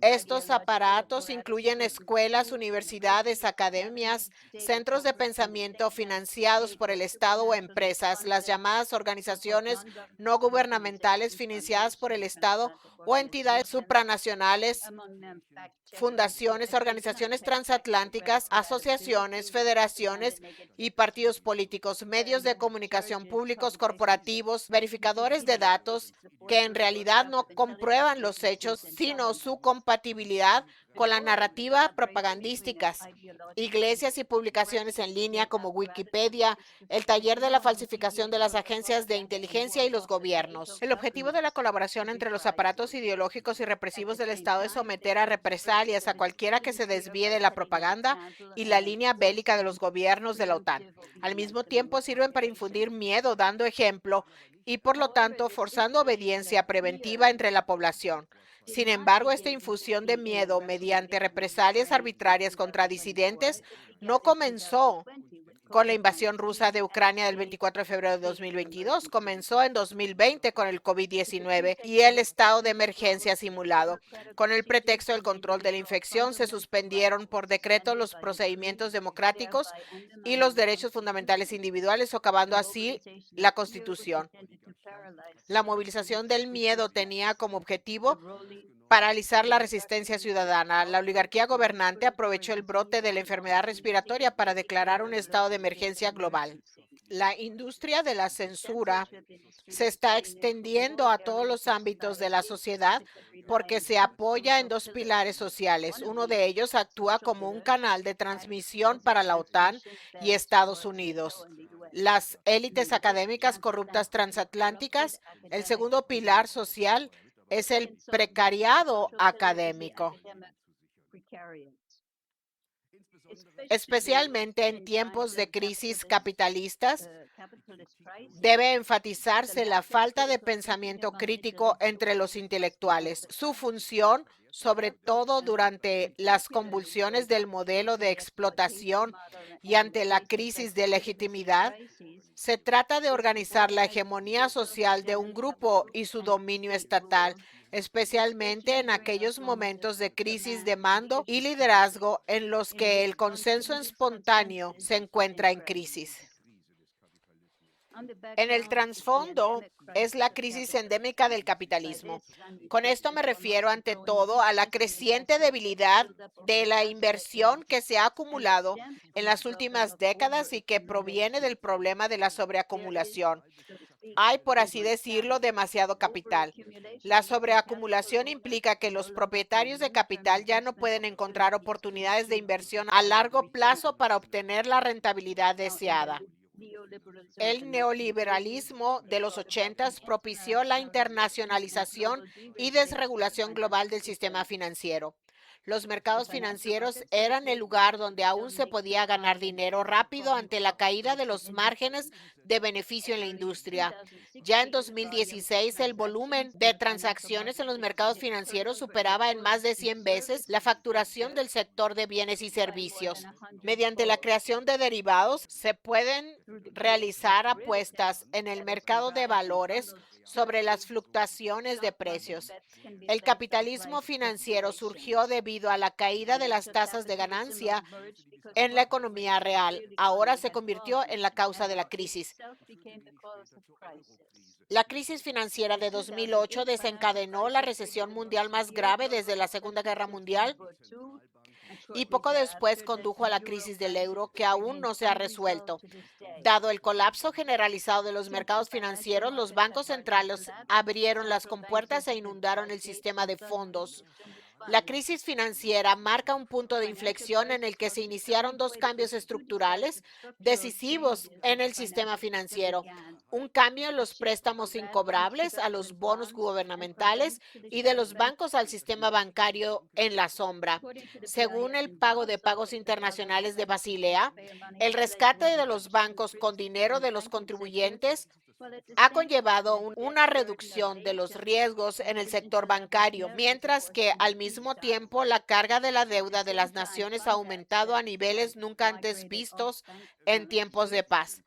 Estos aparatos incluyen escuelas, universidades, academias, centros de pensamiento financiados por el Estado o empresas, las llamadas organizaciones no gubernamentales financiadas por el Estado o entidades supranacionales, fundaciones, organizaciones transatlánticas, asociaciones, federaciones y partidos políticos, medios de comunicación públicos, corporativos, verificadores de datos que en realidad no comprueban los hechos, sino su compatibilidad con la narrativa propagandísticas, iglesias y publicaciones en línea como Wikipedia, el taller de la falsificación de las agencias de inteligencia y los gobiernos. El objetivo de la colaboración entre los aparatos ideológicos y represivos del Estado es someter a represalias a cualquiera que se desvíe de la propaganda y la línea bélica de los gobiernos de la OTAN. Al mismo tiempo, sirven para infundir miedo, dando ejemplo y, por lo tanto, forzando obediencia preventiva entre la población. Sin embargo, esta infusión de miedo mediante represalias arbitrarias contra disidentes no comenzó con la invasión rusa de Ucrania del 24 de febrero de 2022. Comenzó en 2020 con el COVID-19 y el estado de emergencia simulado. Con el pretexto del control de la infección, se suspendieron por decreto los procedimientos democráticos y los derechos fundamentales individuales, socavando así la Constitución. La movilización del miedo tenía como objetivo paralizar la resistencia ciudadana. La oligarquía gobernante aprovechó el brote de la enfermedad respiratoria para declarar un estado de emergencia global. La industria de la censura se está extendiendo a todos los ámbitos de la sociedad porque se apoya en dos pilares sociales. Uno de ellos actúa como un canal de transmisión para la OTAN y Estados Unidos. Las élites académicas corruptas transatlánticas. El segundo pilar social es el precariado académico. Especialmente en tiempos de crisis capitalistas, debe enfatizarse la falta de pensamiento crítico entre los intelectuales. Su función, sobre todo durante las convulsiones del modelo de explotación y ante la crisis de legitimidad, se trata de organizar la hegemonía social de un grupo y su dominio estatal, especialmente en aquellos momentos de crisis de mando y liderazgo en los que el consenso espontáneo se encuentra en crisis. En el trasfondo es la crisis endémica del capitalismo. Con esto me refiero ante todo a la creciente debilidad de la inversión que se ha acumulado en las últimas décadas y que proviene del problema de la sobreacumulación. Hay, por así decirlo, demasiado capital. La sobreacumulación implica que los propietarios de capital ya no pueden encontrar oportunidades de inversión a largo plazo para obtener la rentabilidad deseada. El neoliberalismo de los 80 propició la internacionalización y desregulación global del sistema financiero. Los mercados financieros eran el lugar donde aún se podía ganar dinero rápido ante la caída de los márgenes de beneficio en la industria. Ya en 2016, el volumen de transacciones en los mercados financieros superaba en más de 100 veces la facturación del sector de bienes y servicios. Mediante la creación de derivados, se pueden realizar apuestas en el mercado de valores sobre las fluctuaciones de precios. El capitalismo financiero surgió debido a la caída de las tasas de ganancia en la economía real. Ahora se convirtió en la causa de la crisis. La crisis financiera de 2008 desencadenó la recesión mundial más grave desde la Segunda Guerra Mundial y poco después condujo a la crisis del euro, que aún no se ha resuelto. Dado el colapso generalizado de los mercados financieros, los bancos centrales abrieron las compuertas e inundaron el sistema de fondos. La crisis financiera marca un punto de inflexión en el que se iniciaron dos cambios estructurales decisivos en el sistema financiero. Un cambio en los préstamos incobrables a los bonos gubernamentales y de los bancos al sistema bancario en la sombra. Según el pago de pagos internacionales de Basilea, el rescate de los bancos con dinero de los contribuyentes ha conllevado una reducción de los riesgos en el sector bancario, mientras que al mismo tiempo la carga de la deuda de las naciones ha aumentado a niveles nunca antes vistos en tiempos de paz.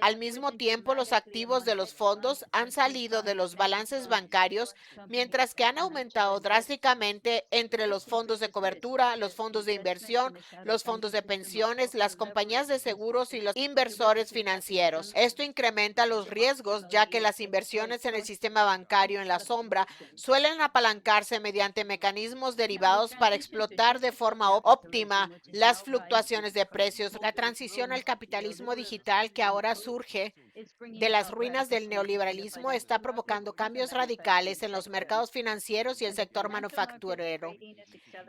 Al mismo tiempo, los activos de los fondos han salido de los balances bancarios, mientras que han aumentado drásticamente entre los fondos de cobertura, los fondos de inversión, los fondos de pensiones, las compañías de seguros y los inversores financieros. Esto incrementa los riesgos, ya que las inversiones en el sistema bancario en la sombra suelen apalancarse mediante mecanismos derivados para explotar de forma óptima las fluctuaciones de precios. La transición al capitalismo digital, que ahora surge de las ruinas del neoliberalismo, está provocando cambios radicales en los mercados financieros y el sector manufacturero.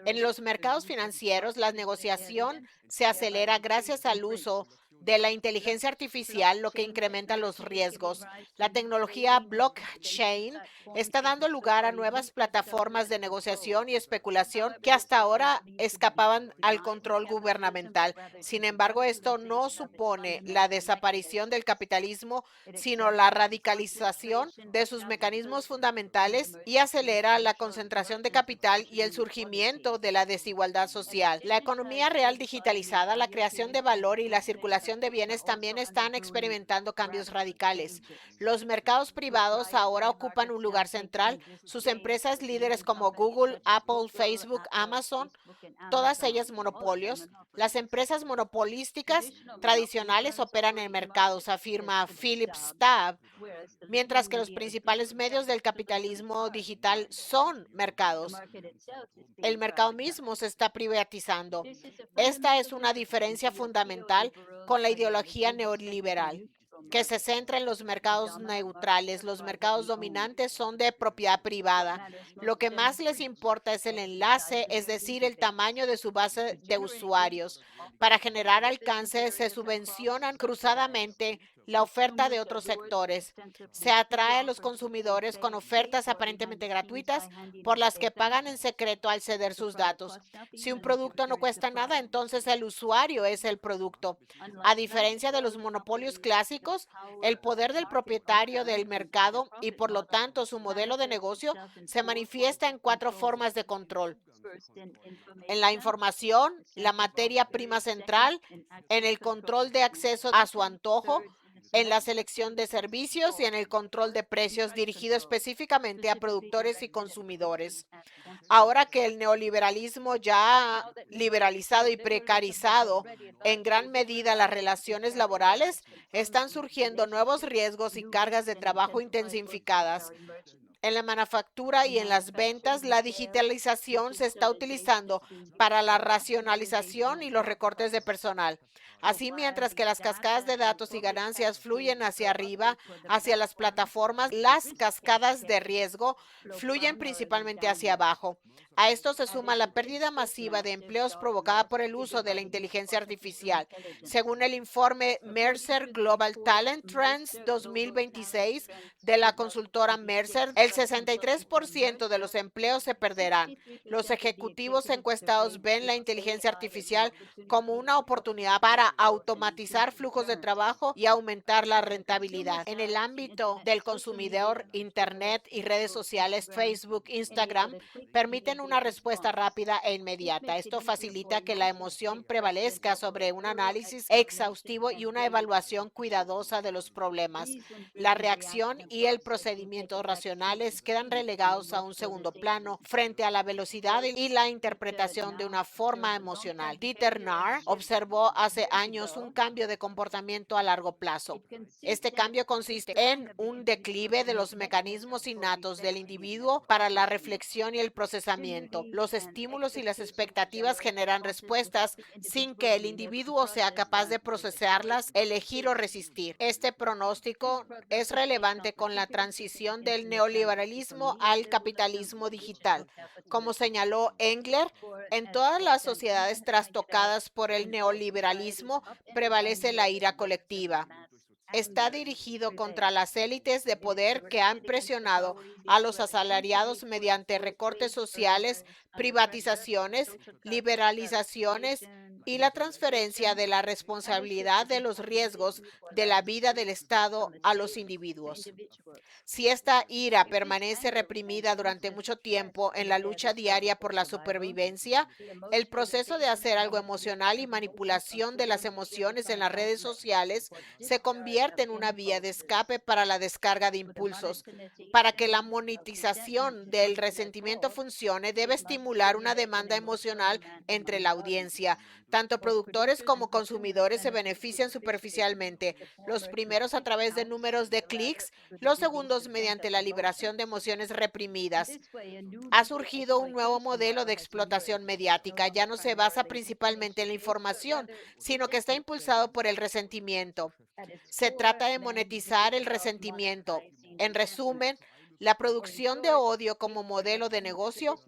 En los mercados financieros, la negociación se acelera gracias al uso de la inteligencia artificial, lo que incrementa los riesgos. La tecnología blockchain está dando lugar a nuevas plataformas de negociación y especulación que hasta ahora escapaban al control gubernamental. Sin embargo, esto no supone la desaparición del capitalismo, sino la radicalización de sus mecanismos fundamentales y acelera la concentración de capital y el surgimiento de la desigualdad social. La economía real digitalizada, la creación de valor y la circulación de bienes también están experimentando cambios radicales. Los mercados privados ahora ocupan un lugar central. Sus empresas líderes como Google, Apple, Facebook, Amazon, todas ellas monopolios. Las empresas monopolísticas tradicionales operan en mercados, afirma Philip Stab, mientras que los principales medios del capitalismo digital son mercados. El mercado mismo se está privatizando. Esta es una diferencia fundamental con la ideología neoliberal, que se centra en los mercados neutrales. Los mercados dominantes son de propiedad privada. Lo que más les importa es el enlace, es decir, el tamaño de su base de usuarios. Para generar alcance, se subvencionan cruzadamente la oferta de otros sectores. Se atrae a los consumidores con ofertas aparentemente gratuitas por las que pagan en secreto al ceder sus datos. Si un producto no cuesta nada, entonces el usuario es el producto. A diferencia de los monopolios clásicos, el poder del propietario del mercado y por lo tanto su modelo de negocio se manifiesta en 4 formas de control: en la información, la materia prima central, en el control de acceso a su antojo, en la selección de servicios y en el control de precios dirigido específicamente a productores y consumidores. Ahora que el neoliberalismo ya ha liberalizado y precarizado en gran medida las relaciones laborales, están surgiendo nuevos riesgos y cargas de trabajo intensificadas. En la manufactura y en las ventas, la digitalización se está utilizando para la racionalización y los recortes de personal. Así, mientras que las cascadas de datos y ganancias fluyen hacia arriba, hacia las plataformas, las cascadas de riesgo fluyen principalmente hacia abajo. A esto se suma la pérdida masiva de empleos provocada por el uso de la inteligencia artificial. Según el informe Mercer Global Talent Trends 2026 de la consultora Mercer, el 63% de los empleos se perderán. Los ejecutivos encuestados ven la inteligencia artificial como una oportunidad para automatizar flujos de trabajo y aumentar la rentabilidad. En el ámbito del consumidor, Internet y redes sociales, Facebook, Instagram, permiten una respuesta rápida e inmediata. Esto facilita que la emoción prevalezca sobre un análisis exhaustivo y una evaluación cuidadosa de los problemas. La reacción y el procedimiento racionales quedan relegados a un segundo plano frente a la velocidad y la interpretación de una forma emocional. Dieter Narr observó hace años un cambio de comportamiento a largo plazo. Este cambio consiste en un declive de los mecanismos innatos del individuo para la reflexión y el procesamiento. Los estímulos y las expectativas generan respuestas sin que el individuo sea capaz de procesarlas, elegir o resistir. Este pronóstico es relevante con la transición del neoliberalismo al capitalismo digital. Como señaló Engler, en todas las sociedades trastocadas por el neoliberalismo prevalece la ira colectiva. Está dirigido contra las élites de poder que han presionado a los asalariados mediante recortes sociales, privatizaciones, liberalizaciones y la transferencia de la responsabilidad de los riesgos de la vida del Estado a los individuos. Si esta ira permanece reprimida durante mucho tiempo en la lucha diaria por la supervivencia, el proceso de hacer algo emocional y manipulación de las emociones en las redes sociales se convierte en una vía de escape para la descarga de impulsos. Para que la monetización del resentimiento funcione, debe estimular una demanda emocional entre la audiencia. Tanto productores como consumidores se benefician superficialmente, los primeros a través de números de clics, los segundos mediante la liberación de emociones reprimidas. Ha surgido un nuevo modelo de explotación mediática. Ya no se basa principalmente en la información, sino que está impulsado por el resentimiento. Se trata de monetizar el resentimiento. En resumen, la producción de odio como modelo de negocio.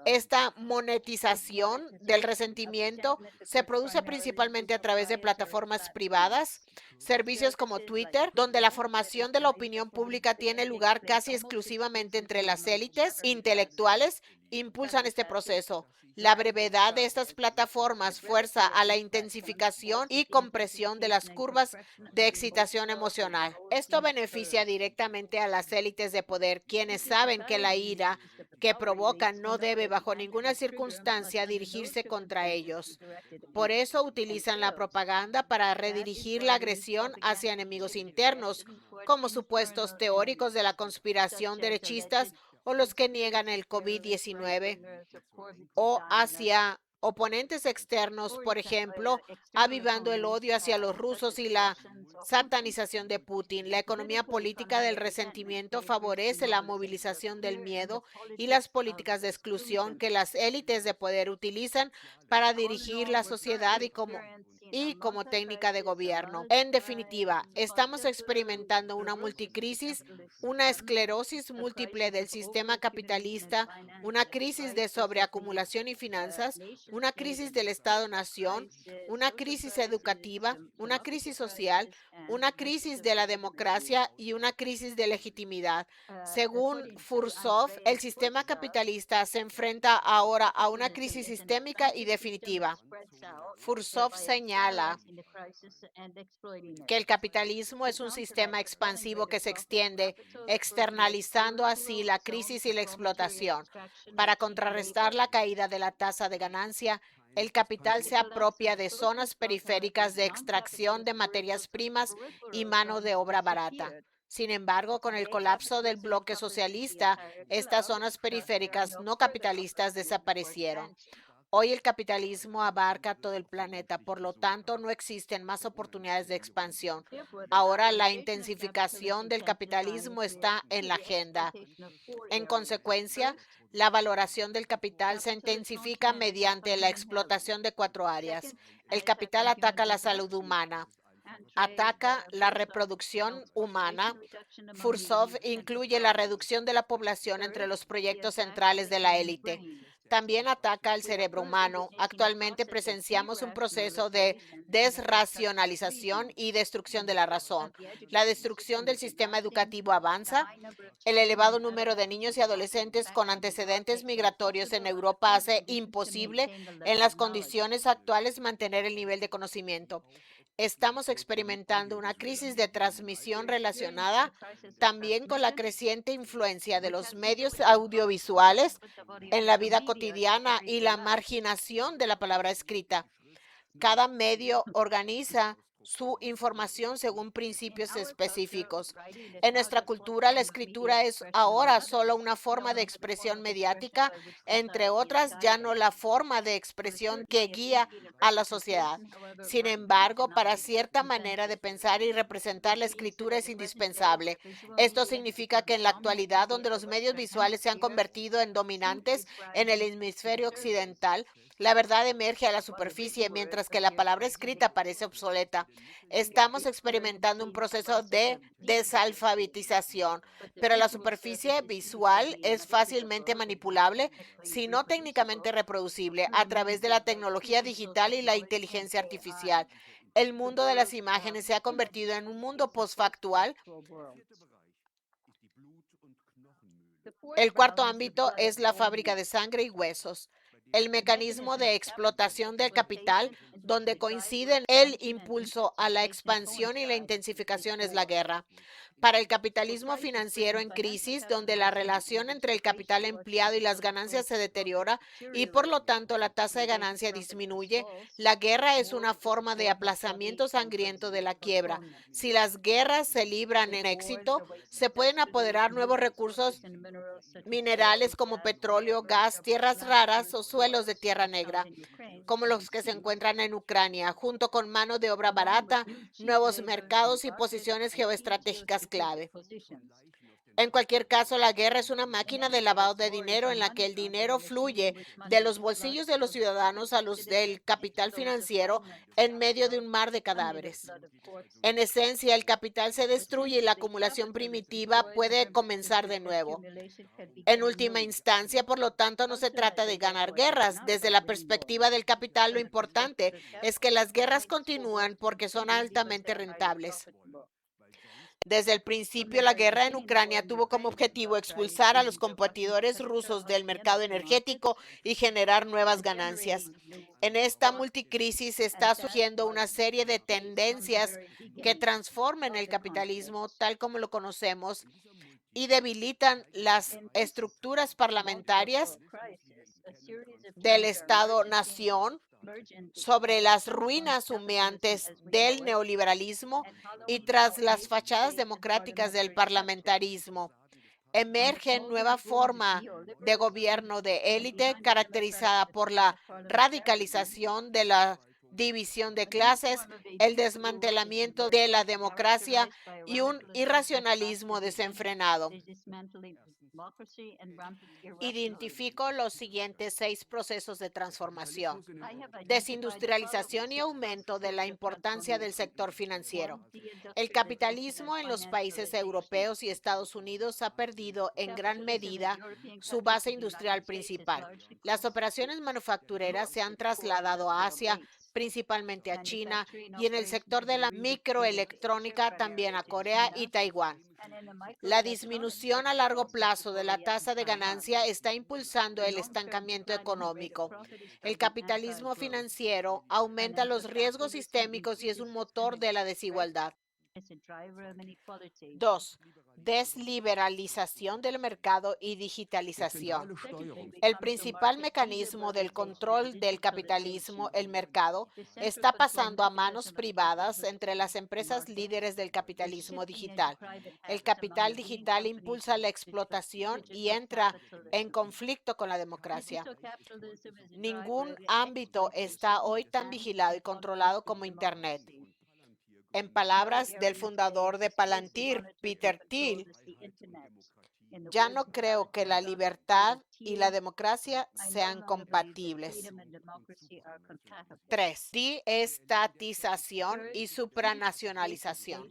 Esta monetización del resentimiento se produce principalmente a través de plataformas privadas, servicios como Twitter, donde la formación de la opinión pública tiene lugar casi exclusivamente entre las élites intelectuales, impulsan este proceso. La brevedad de estas plataformas fuerza a la intensificación y compresión de las curvas de excitación emocional. Esto beneficia directamente a las élites de poder, quienes saben que la ira que provocan no debe bajo ninguna circunstancia dirigirse contra ellos. Por eso utilizan la propaganda para redirigir la agresión hacia enemigos internos, como supuestos teóricos de la conspiración derechistas o los que niegan el COVID-19, o hacia oponentes externos, por ejemplo, avivando el odio hacia los rusos y la satanización de Putin. La economía política del resentimiento favorece la movilización del miedo y las políticas de exclusión que las élites de poder utilizan para dirigir la sociedad y como técnica de gobierno. En definitiva, estamos experimentando una multicrisis, una esclerosis múltiple del sistema capitalista, una crisis de sobreacumulación y finanzas, una crisis del Estado-nación, una crisis educativa, una crisis social, una crisis de la democracia y una crisis de legitimidad. Según Fursov, el sistema capitalista se enfrenta ahora a una crisis sistémica y definitiva. Fursov señala que el capitalismo es un sistema expansivo que se extiende, externalizando así la crisis y la explotación. Para contrarrestar la caída de la tasa de ganancia, el capital se apropia de zonas periféricas de extracción de materias primas y mano de obra barata. Sin embargo, con el colapso del bloque socialista, estas zonas periféricas no capitalistas desaparecieron. Hoy el capitalismo abarca todo el planeta, por lo tanto no existen más oportunidades de expansión. Ahora la intensificación del capitalismo está en la agenda. En consecuencia, la valoración del capital se intensifica mediante la explotación de 4 áreas. El capital ataca la salud humana, ataca la reproducción humana. Fursov incluye la reducción de la población entre los proyectos centrales de la élite. También ataca al cerebro humano. Actualmente presenciamos un proceso de desracionalización y destrucción de la razón. La destrucción del sistema educativo avanza. El elevado número de niños y adolescentes con antecedentes migratorios en Europa hace imposible en las condiciones actuales mantener el nivel de conocimiento. Estamos experimentando una crisis de transmisión relacionada también con la creciente influencia de los medios audiovisuales en la vida cotidiana y la marginación de la palabra escrita. Cada medio organiza su información según principios específicos. En nuestra cultura, la escritura es ahora solo una forma de expresión mediática, entre otras, ya no la forma de expresión que guía a la sociedad. Sin embargo, para cierta manera de pensar y representar, la escritura es indispensable. Esto significa que en la actualidad, donde los medios visuales se han convertido en dominantes en el hemisferio occidental, la verdad emerge a la superficie, mientras que la palabra escrita parece obsoleta. Estamos experimentando un proceso de desalfabetización, pero la superficie visual es fácilmente manipulable, si no técnicamente reproducible, a través de la tecnología digital y la inteligencia artificial. El mundo de las imágenes se ha convertido en un mundo postfactual. El cuarto ámbito es la fábrica de sangre y huesos. El mecanismo de explotación del capital, donde coinciden el impulso a la expansión y la intensificación, es la guerra. Para el capitalismo financiero en crisis, donde la relación entre el capital empleado y las ganancias se deteriora y por lo tanto la tasa de ganancia disminuye, la guerra es una forma de aplazamiento sangriento de la quiebra. Si las guerras se libran en éxito, se pueden apoderar nuevos recursos minerales como petróleo, gas, tierras raras o suelos de tierra negra, como los que se encuentran en Ucrania, junto con mano de obra barata, nuevos mercados y posiciones geoestratégicas clave. En cualquier caso, la guerra es una máquina de lavado de dinero en la que el dinero fluye de los bolsillos de los ciudadanos a los del capital financiero en medio de un mar de cadáveres. En esencia, el capital se destruye y la acumulación primitiva puede comenzar de nuevo. En última instancia, por lo tanto, no se trata de ganar guerras. Desde la perspectiva del capital, lo importante es que las guerras continúan porque son altamente rentables. Desde el principio, la guerra en Ucrania tuvo como objetivo expulsar a los competidores rusos del mercado energético y generar nuevas ganancias. En esta multicrisis está surgiendo una serie de tendencias que transforman el capitalismo tal como lo conocemos y debilitan las estructuras parlamentarias del Estado-nación sobre las ruinas humeantes del neoliberalismo y tras las fachadas democráticas del parlamentarismo. Emerge nueva forma de gobierno de élite caracterizada por la radicalización de la división de clases, el desmantelamiento de la democracia y un irracionalismo desenfrenado. Identifico los siguientes 6 procesos de transformación: desindustrialización y aumento de la importancia del sector financiero. El capitalismo en los países europeos y Estados Unidos ha perdido en gran medida su base industrial principal. Las operaciones manufactureras se han trasladado a Asia, principalmente a China, y en el sector de la microelectrónica también a Corea y Taiwán. La disminución a largo plazo de la tasa de ganancia está impulsando el estancamiento económico. El capitalismo financiero aumenta los riesgos sistémicos y es un motor de la desigualdad. 2. Desliberalización del mercado y digitalización. El principal mecanismo del control del capitalismo, el mercado, está pasando a manos privadas entre las empresas líderes del capitalismo digital. El capital digital impulsa la explotación y entra en conflicto con la democracia. Ningún ámbito está hoy tan vigilado y controlado como Internet. En palabras del fundador de Palantir, Peter Thiel, ya no creo que la libertad y la democracia sean compatibles. 3. Estatización y supranacionalización.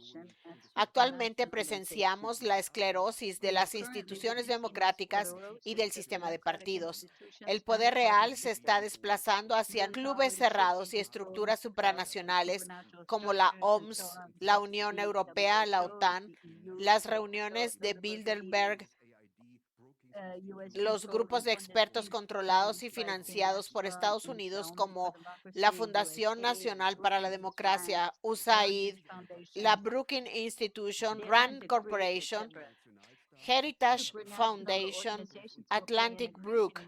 Actualmente presenciamos la esclerosis de las instituciones democráticas y del sistema de partidos. El poder real se está desplazando hacia clubes cerrados y estructuras supranacionales como la OMS, la Unión Europea, la OTAN, las reuniones de Bilderberg, los grupos de expertos controlados y financiados por Estados Unidos como la Fundación Nacional para la Democracia, USAID, la Brookings Institution, Rand Corporation, Heritage Foundation, Atlantic Brook.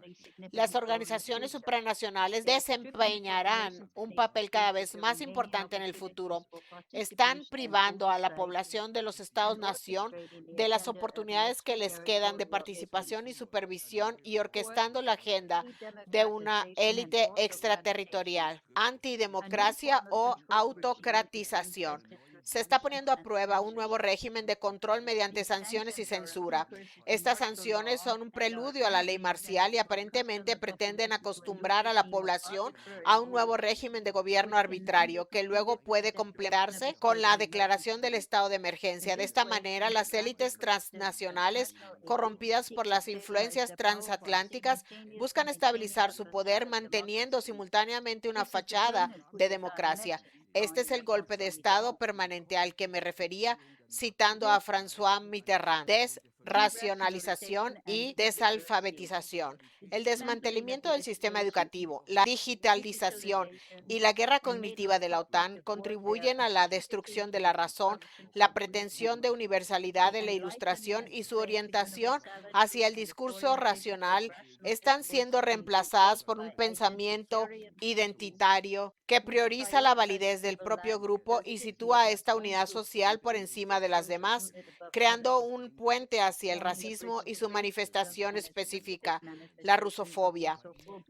Las organizaciones supranacionales desempeñarán un papel cada vez más importante en el futuro. Están privando a la población de los estados-nación de las oportunidades que les quedan de participación y supervisión y orquestando la agenda de una élite extraterritorial, antidemocracia o autocratización. Se está poniendo a prueba un nuevo régimen de control mediante sanciones y censura. Estas sanciones son un preludio a la ley marcial y aparentemente pretenden acostumbrar a la población a un nuevo régimen de gobierno arbitrario que luego puede completarse con la declaración del estado de emergencia. De esta manera, las élites transnacionales, corrompidas por las influencias transatlánticas, buscan estabilizar su poder manteniendo simultáneamente una fachada de democracia. Este es el golpe de Estado permanente al que me refería citando a François Mitterrand. Desracionalización y desalfabetización. El desmantelamiento del sistema educativo, la digitalización y la guerra cognitiva de la OTAN contribuyen a la destrucción de la razón, la pretensión de universalidad de la ilustración y su orientación hacia el discurso racional están siendo reemplazadas por un pensamiento identitario que prioriza la validez del propio grupo y sitúa a esta unidad social por encima de las demás, creando un puente hacia el racismo y su manifestación específica, la rusofobia.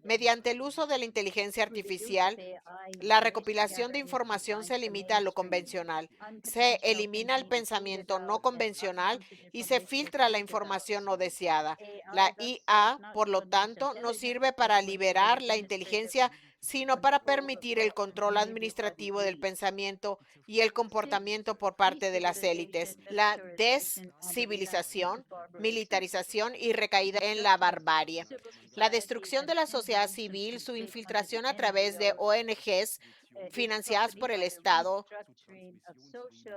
Mediante el uso de la inteligencia artificial, la recopilación de información se limita a lo convencional. Se elimina el pensamiento no convencional y se filtra la información no deseada. La IA, por lo tanto, no sirve para liberar la inteligencia, sino para permitir el control administrativo del pensamiento y el comportamiento por parte de las élites. La descivilización, militarización y recaída en la barbarie. La destrucción de la sociedad civil, su infiltración a través de ONGs financiadas por el Estado,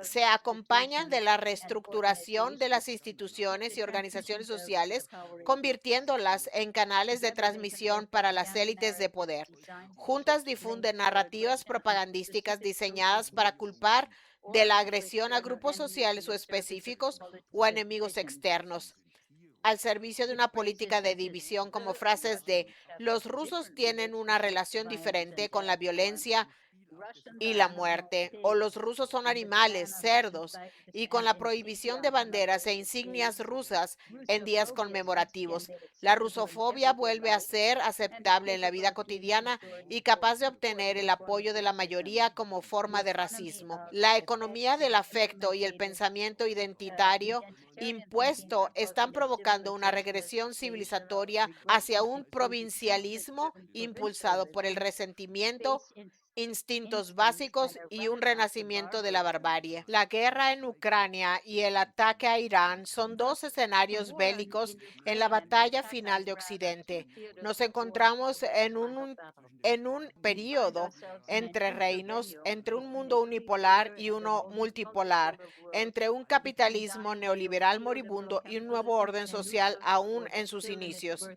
se acompañan de la reestructuración de las instituciones y organizaciones sociales, convirtiéndolas en canales de transmisión para las élites de poder. Juntas difunden narrativas propagandísticas diseñadas para culpar de la agresión a grupos sociales o específicos o a enemigos externos, al servicio de una política de división, como frases de los rusos tienen una relación diferente con la violencia y la muerte, o los rusos son animales, cerdos, y con la prohibición de banderas e insignias rusas en días conmemorativos. La rusofobia vuelve a ser aceptable en la vida cotidiana y capaz de obtener el apoyo de la mayoría como forma de racismo. La economía del afecto y el pensamiento identitario impuesto están provocando una regresión civilizatoria hacia un provincialismo impulsado por el resentimiento, instintos básicos y un renacimiento de la barbarie. La guerra en Ucrania y el ataque a Irán son dos escenarios bélicos en la batalla final de Occidente. Nos encontramos en un periodo entre reinos, entre un mundo unipolar y uno multipolar, entre un capitalismo neoliberal moribundo y un nuevo orden social aún en sus inicios.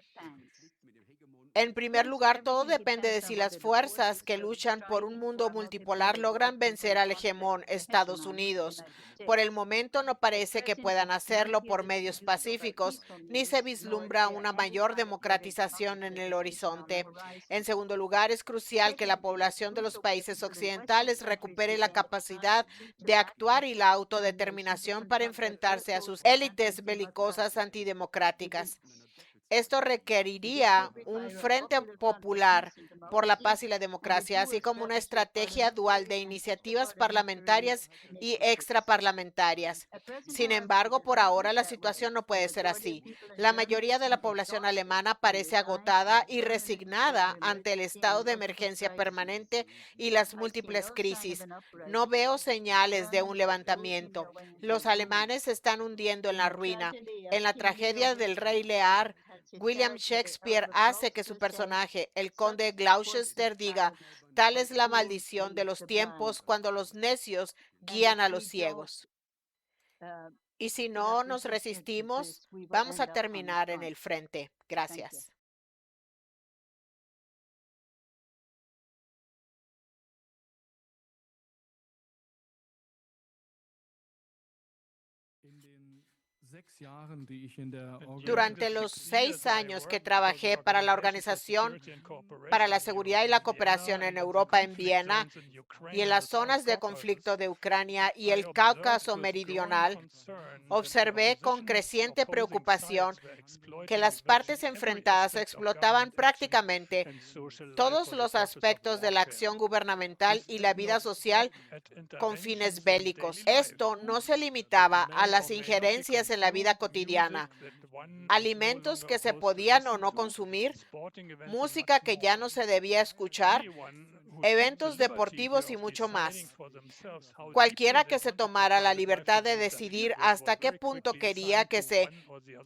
En primer lugar, todo depende de si las fuerzas que luchan por un mundo multipolar logran vencer al hegemón Estados Unidos. Por el momento no parece que puedan hacerlo por medios pacíficos, ni se vislumbra una mayor democratización en el horizonte. En segundo lugar, es crucial que la población de los países occidentales recupere la capacidad de actuar y la autodeterminación para enfrentarse a sus élites belicosas antidemocráticas. Esto requeriría un frente popular por la paz y la democracia, así como una estrategia dual de iniciativas parlamentarias y extraparlamentarias. Sin embargo, por ahora la situación no puede ser así. La mayoría de la población alemana parece agotada y resignada ante el estado de emergencia permanente y las múltiples crisis. No veo señales de un levantamiento. Los alemanes se están hundiendo en la ruina. En la tragedia del Rey Lear, William Shakespeare hace que su personaje, el conde Gloucester, diga: tal es la maldición de los tiempos cuando los necios guían a los ciegos. Y si no nos resistimos, vamos a terminar en el frente. Gracias. Durante los 6 años que trabajé para la Organización para la Seguridad y la Cooperación en Europa en Viena y en las zonas de conflicto de Ucrania y el Cáucaso Meridional, observé con creciente preocupación que las partes enfrentadas explotaban prácticamente todos los aspectos de la acción gubernamental y la vida social con fines bélicos. Esto no se limitaba a las injerencias en la vida cotidiana, alimentos que se podían o no consumir, música que ya no se debía escuchar, eventos deportivos y mucho más. Cualquiera que se tomara la libertad de decidir hasta qué punto quería que se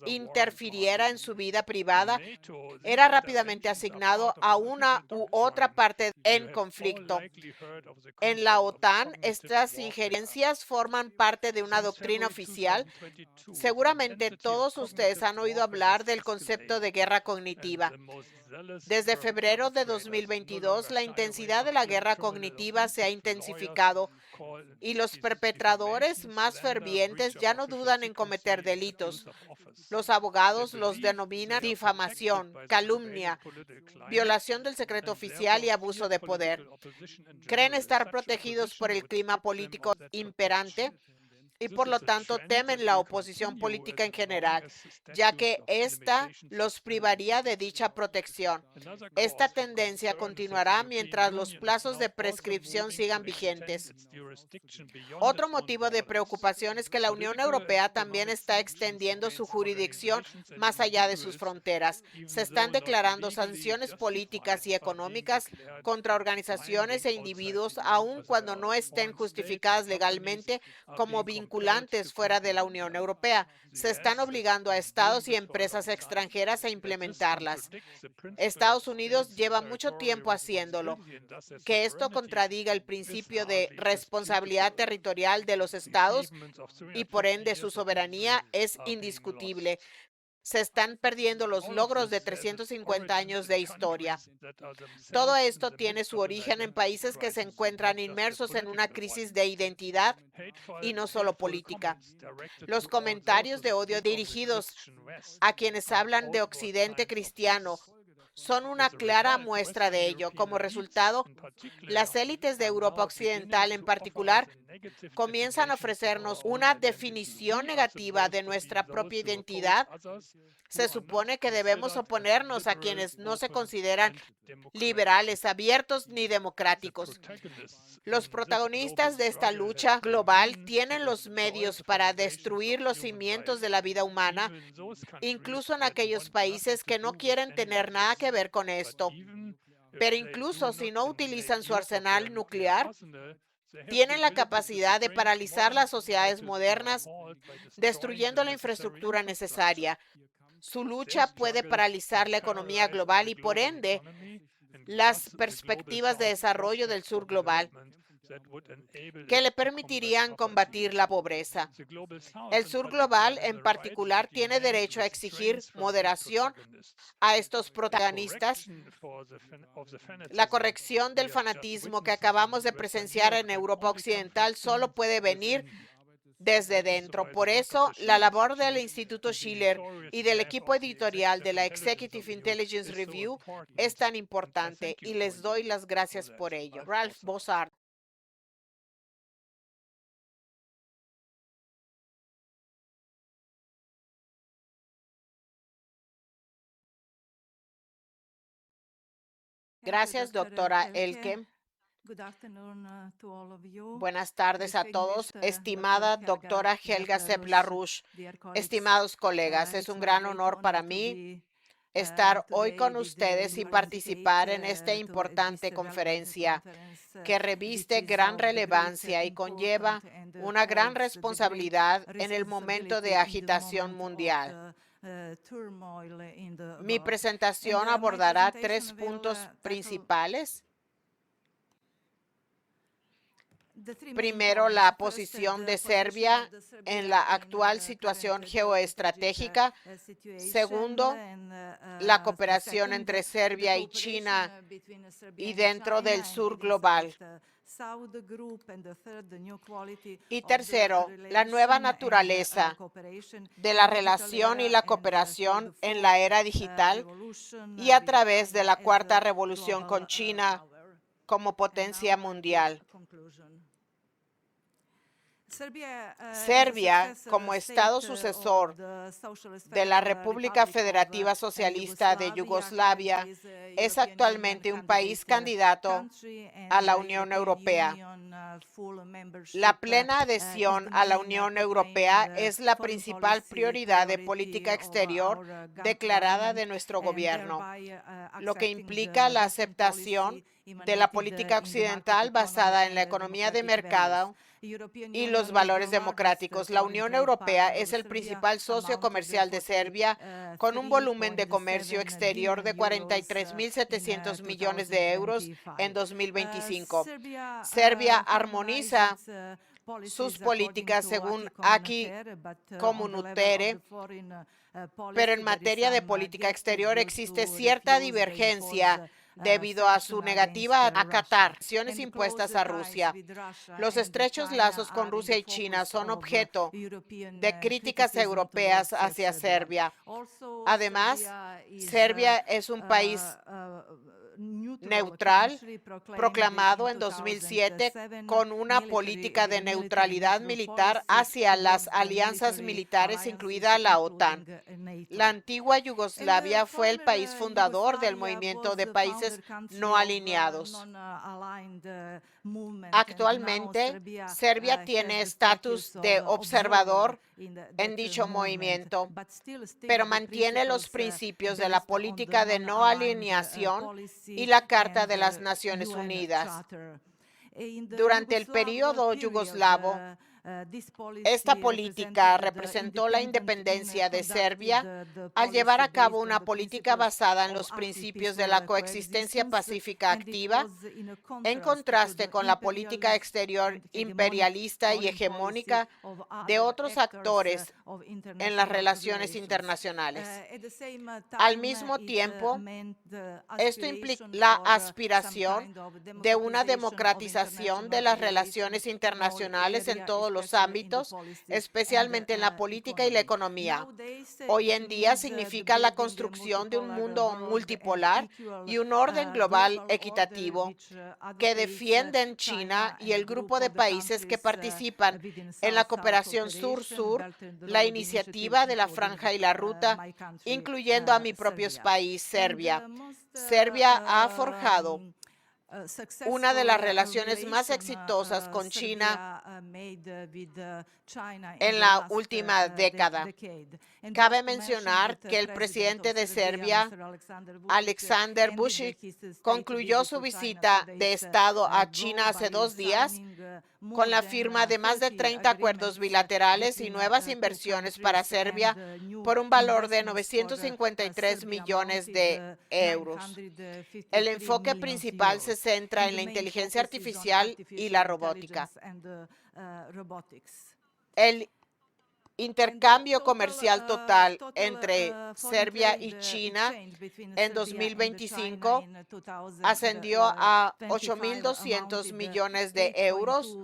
interfiriera en su vida privada era rápidamente asignado a una u otra parte en conflicto. En la OTAN, estas injerencias forman parte de una doctrina oficial. Seguramente todos ustedes han oído hablar del concepto de guerra cognitiva. Desde febrero de 2022, la intensidad de la guerra cognitiva se ha intensificado y los perpetradores más fervientes ya no dudan en cometer delitos. Los abogados los denominan difamación, calumnia, violación del secreto oficial y abuso de poder. Creen estar protegidos por el clima político imperante y por lo tanto temen la oposición política en general, ya que ésta los privaría de dicha protección. Esta tendencia continuará mientras los plazos de prescripción sigan vigentes. Otro motivo de preocupación es que la Unión Europea también está extendiendo su jurisdicción más allá de sus fronteras. Se están declarando sanciones políticas y económicas contra organizaciones e individuos, aun cuando no estén justificadas legalmente como vinculantes fuera de la Unión Europea. Se están obligando a estados y empresas extranjeras a implementarlas. Estados Unidos lleva mucho tiempo haciéndolo. Que esto contradiga el principio de responsabilidad territorial de los estados y por ende su soberanía es indiscutible. Se están perdiendo los logros de 350 años de historia. Todo esto tiene su origen en países que se encuentran inmersos en una crisis de identidad y no solo política. Los comentarios de odio dirigidos a quienes hablan de Occidente cristiano son una clara muestra de ello. Como resultado, las élites de Europa Occidental en particular comienzan a ofrecernos una definición negativa de nuestra propia identidad. Se supone que debemos oponernos a quienes no se consideran liberales, abiertos ni democráticos. Los protagonistas de esta lucha global tienen los medios para destruir los cimientos de la vida humana, incluso en aquellos países que no quieren tener nada que ver con esto. Pero incluso si no utilizan su arsenal nuclear, tienen la capacidad de paralizar las sociedades modernas, destruyendo la infraestructura necesaria. Su lucha puede paralizar la economía global y, por ende, las perspectivas de desarrollo del sur global. que le permitirían combatir la pobreza. El sur global, en particular, tiene derecho a exigir moderación a estos protagonistas. La corrección del fanatismo que acabamos de presenciar en Europa Occidental solo puede venir desde dentro. Por eso, la labor del Instituto Schiller y del equipo editorial de la Executive Intelligence Review es tan importante y les doy las gracias por ello. Ralph Bossard. Gracias, doctora Elke. Buenas tardes a todos. Estimada doctora Helga Sepp-LaRouche, estimados colegas, es un gran honor para mí estar hoy con ustedes y participar en esta importante conferencia que reviste gran relevancia y conlleva una gran responsabilidad en el momento de agitación mundial. Mi presentación abordará 3 puntos principales. Primero, la posición de Serbia en la actual situación geoestratégica. Segundo, la cooperación entre Serbia y China y dentro del sur global. Y tercero, la nueva naturaleza de la relación y la cooperación en la era digital y a través de la cuarta revolución con China como potencia mundial. Serbia, como Estado sucesor de la República Federativa Socialista de Yugoslavia, es actualmente un país candidato a la Unión Europea. La plena adhesión a la Unión Europea es la principal prioridad de política exterior declarada de nuestro gobierno, lo que implica la aceptación de la política occidental basada en la economía de mercado y los valores democráticos. La Unión Europea es el principal socio comercial de Serbia, con un volumen de comercio exterior de 43.700 millones de euros en 2025. Serbia armoniza sus políticas según Aki Communautaire, pero en materia de política exterior existe cierta divergencia debido a su negativa a acatar sanciones impuestas a Rusia. Los estrechos lazos con Rusia y China son objeto de críticas europeas hacia Serbia. Además, Serbia es un país neutral, proclamado en 2007 con una política de neutralidad militar hacia las alianzas militares, incluida la OTAN. La antigua Yugoslavia fue el país fundador del movimiento de países no alineados. Actualmente, Serbia tiene estatus de observador en dicho movimiento, pero mantiene los principios de la política de no alineación y la Carta de las Naciones Unidas. Durante el período yugoslavo, esta política representó la independencia de Serbia al llevar a cabo una política basada en los principios de la coexistencia pacífica activa, en contraste con la política exterior imperialista y hegemónica de otros actores en las relaciones internacionales. Al mismo tiempo, esto implica la aspiración de una democratización de las relaciones internacionales en todos los ámbitos, especialmente en la política y la economía. Hoy en día significa la construcción de un mundo multipolar y un orden global equitativo que defienden China y el grupo de países que participan en la cooperación sur-sur, la iniciativa de la Franja y la Ruta, incluyendo a mi propio país, Serbia. Serbia ha forjado una de las relaciones más exitosas con China en la última década. Cabe mencionar que el presidente de Serbia, Aleksandar Vučić, concluyó su visita de Estado a China hace 2 días con la firma de más de 30 acuerdos bilaterales y nuevas inversiones para Serbia por un valor de 953 millones de euros. El enfoque principal se centra en la inteligencia artificial y la robótica. El intercambio comercial total entre Serbia y China en 2025 ascendió a 8.200 millones de euros.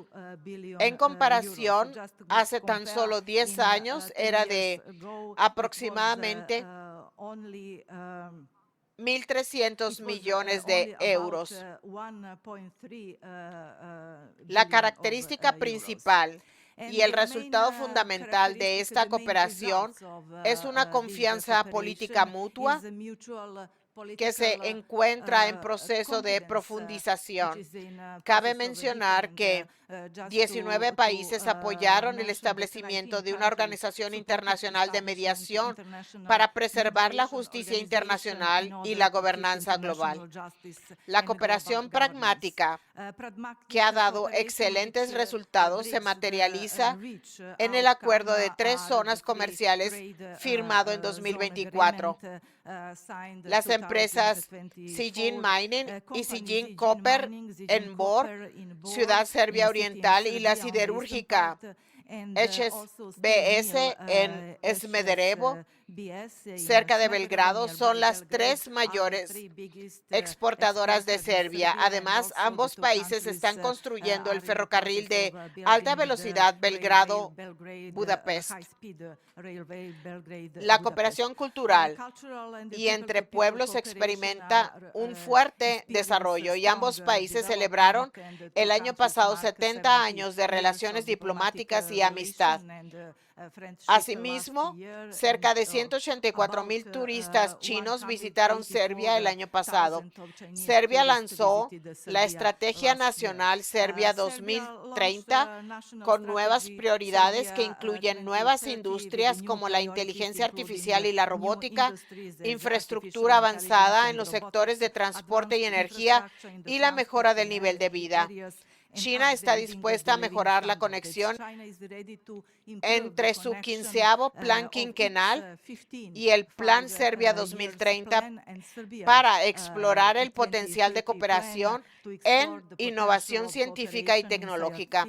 En comparación, hace tan solo 10 años era de aproximadamente 1.300 millones de euros. La característica principal y el resultado fundamental de esta cooperación es una confianza política mutua que se encuentra en proceso de profundización. Cabe mencionar que 19 países apoyaron el establecimiento de una organización internacional de mediación para preservar la justicia internacional y la gobernanza global. La cooperación pragmática, que ha dado excelentes resultados, se materializa en el acuerdo de 3 zonas comerciales firmado en 2024. Las empresas Zijin Mining y Zijin Copper en Bor, Ciudad Serbia Oriental, y la siderúrgica HSBS en Smederevo, cerca de Belgrado, son las 3 mayores exportadoras de Serbia. Además, ambos países están construyendo el ferrocarril de alta velocidad Belgrado-Budapest. La cooperación cultural y entre pueblos experimenta un fuerte desarrollo y ambos países celebraron el año pasado 70 años de relaciones diplomáticas y amistad. Asimismo, cerca de 184,000 turistas chinos visitaron Serbia el año pasado. Serbia lanzó la Estrategia Nacional Serbia 2030 con nuevas prioridades que incluyen nuevas industrias como la inteligencia artificial y la robótica, infraestructura avanzada en los sectores de transporte y energía y la mejora del nivel de vida. China está dispuesta a mejorar la conexión entre su 15º Plan Quinquenal y el Plan Serbia 2030 para explorar el potencial de cooperación en innovación científica y tecnológica,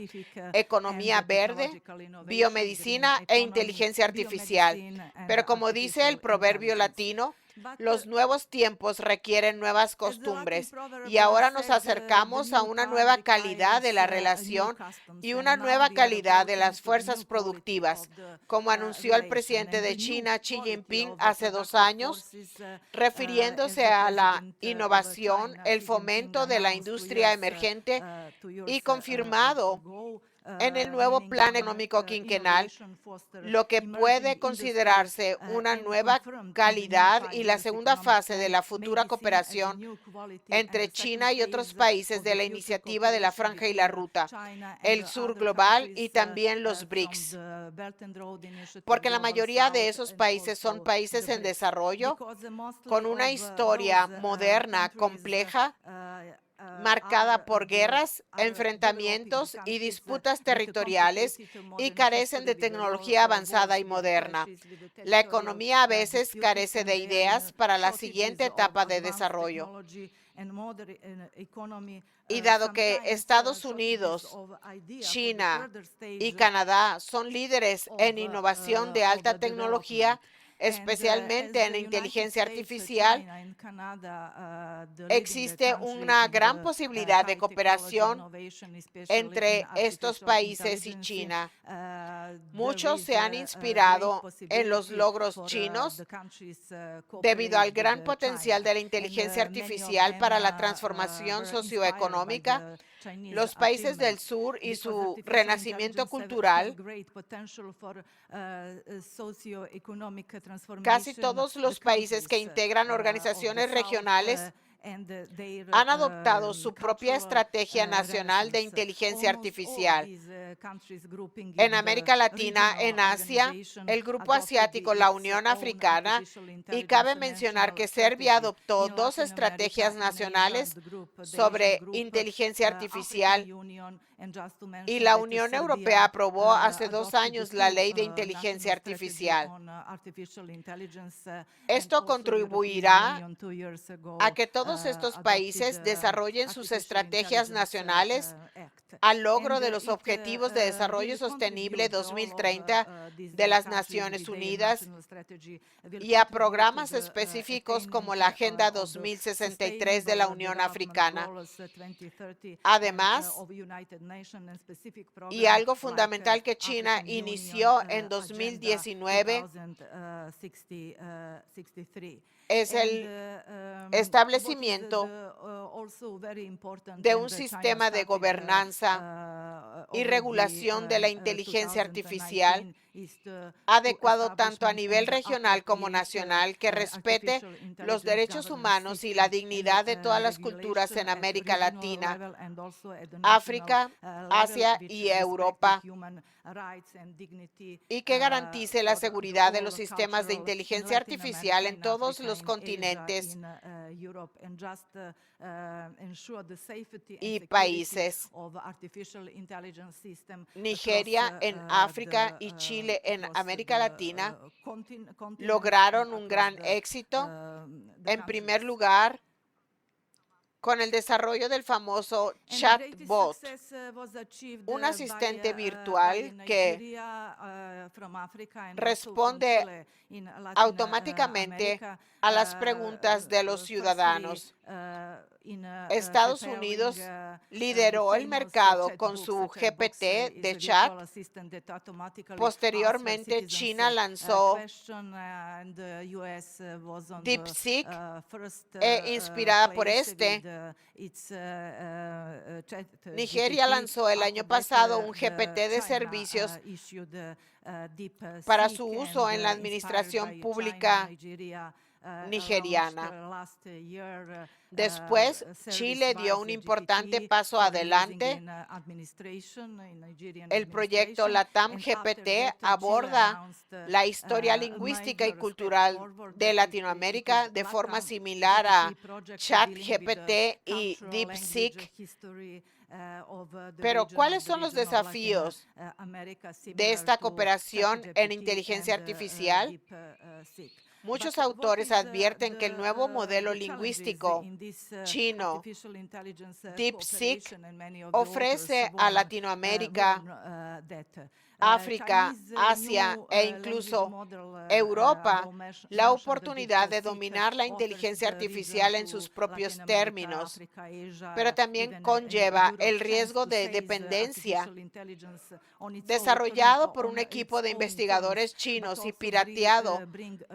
economía verde, biomedicina e inteligencia artificial. Pero como dice el proverbio latino, los nuevos tiempos requieren nuevas costumbres y ahora nos acercamos a una nueva calidad de la relación y una nueva calidad de las fuerzas productivas, como anunció el presidente de China, Xi Jinping, hace 2 años, refiriéndose a la innovación, el fomento de la industria emergente y confirmado en el nuevo Plan Económico Quinquenal, lo que puede considerarse una nueva calidad y la segunda fase de la futura cooperación entre China y otros países de la iniciativa de la Franja y la Ruta, el Sur Global y también los BRICS. Porque la mayoría de esos países son países en desarrollo, con una historia moderna, compleja, marcada por guerras, enfrentamientos y disputas territoriales y carecen de tecnología avanzada y moderna. La economía a veces carece de ideas para la siguiente etapa de desarrollo. Y dado que Estados Unidos, China y Canadá son líderes en innovación de alta tecnología, especialmente en inteligencia artificial, existe una gran posibilidad de cooperación entre estos países y China. Muchos se han inspirado en los logros chinos debido al gran potencial de la inteligencia artificial para la transformación socioeconómica. Los países del sur y su renacimiento cultural, casi todos los países que integran organizaciones regionales han adoptado su propia estrategia nacional de inteligencia artificial. En América Latina, en Asia, el Grupo Asiático, la Unión Africana, y cabe mencionar que Serbia adoptó dos estrategias nacionales sobre inteligencia artificial y la Unión Europea aprobó hace 2 años la Ley de Inteligencia Artificial. Esto contribuirá a que todos estos países desarrollen sus estrategias nacionales al logro de los Objetivos de Desarrollo Sostenible 2030 de las Naciones Unidas y a programas específicos como la Agenda 2063 de la Unión Africana. Además, y algo fundamental que China inició en 2019 es el establecimiento de un sistema de gobernanza y regulación de la inteligencia artificial adecuado tanto a nivel regional como nacional, que respete los derechos humanos y la dignidad de todas las culturas en América Latina, África, Asia y Europa, y que garantice la seguridad de los sistemas de inteligencia artificial en todos los continentes y países. Nigeria en África y Chile en América Latina lograron un gran éxito, en primer lugar, con el desarrollo del famoso chatbot, un asistente virtual que responde automáticamente a las preguntas de los ciudadanos. Estados Unidos lideró el mercado con su GPT de chat. Posteriormente, China lanzó DeepSeek, inspirada por Nigeria lanzó el año pasado un GPT de servicios para su uso en la administración pública nigeriana. Después, Chile dio un importante paso adelante. El proyecto LATAM GPT aborda la historia lingüística y cultural de Latinoamérica de forma similar a ChatGPT y DeepSeek. Pero, ¿cuáles son los desafíos de esta cooperación en inteligencia artificial? Muchos autores advierten que el nuevo modelo lingüístico chino, DeepSeek, ofrece a Latinoamérica, África, Asia e incluso Europa la oportunidad de dominar la inteligencia artificial en sus propios términos, pero también conlleva el riesgo de dependencia desarrollado por un equipo de investigadores chinos y pirateado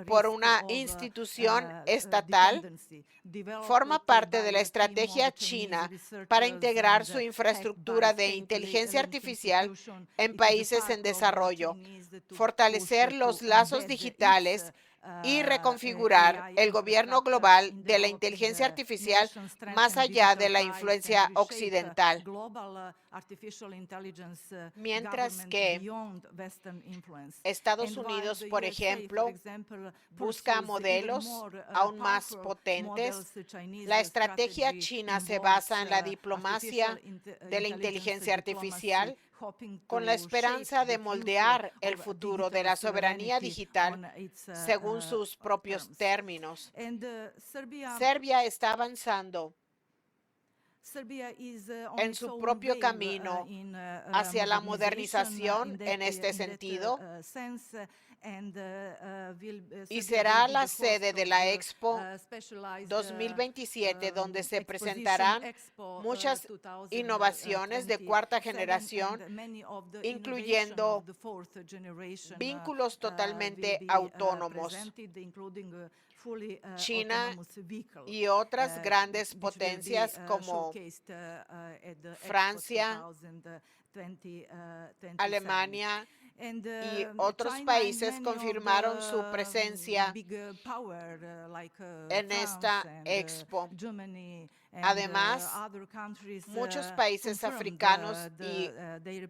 por una institución estatal. Forma parte de la estrategia china para integrar su infraestructura de inteligencia artificial en países en desarrollo, fortalecer los lazos digitales y reconfigurar el gobierno global de la inteligencia artificial más allá de la influencia occidental. Mientras que Estados Unidos, por ejemplo, busca modelos aún más potentes, la estrategia china se basa en la diplomacia de la inteligencia artificial, con la esperanza de moldear el futuro de la soberanía digital según sus propios términos. Serbia está avanzando en su propio camino hacia la modernización en este sentido y será la sede de la Expo 2027, donde se presentarán muchas innovaciones de cuarta generación, incluyendo vínculos totalmente autónomos. China y otras grandes potencias como Francia, Alemania y otros países confirmaron su presencia en esta expo. Además, muchos países africanos y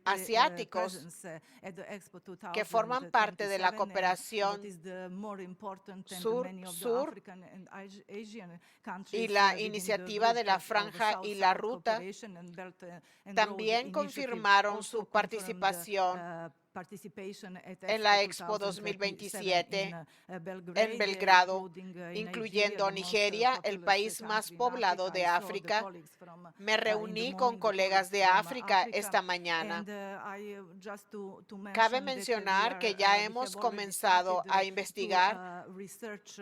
asiáticos que forman parte de la cooperación sur-sur y la iniciativa de la Franja y la Ruta también confirmaron su participación en la Expo 2027 en Belgrado, incluyendo Nigeria, el país más poblado de África. Me reuní con colegas de África esta mañana. Cabe mencionar que ya hemos comenzado a investigar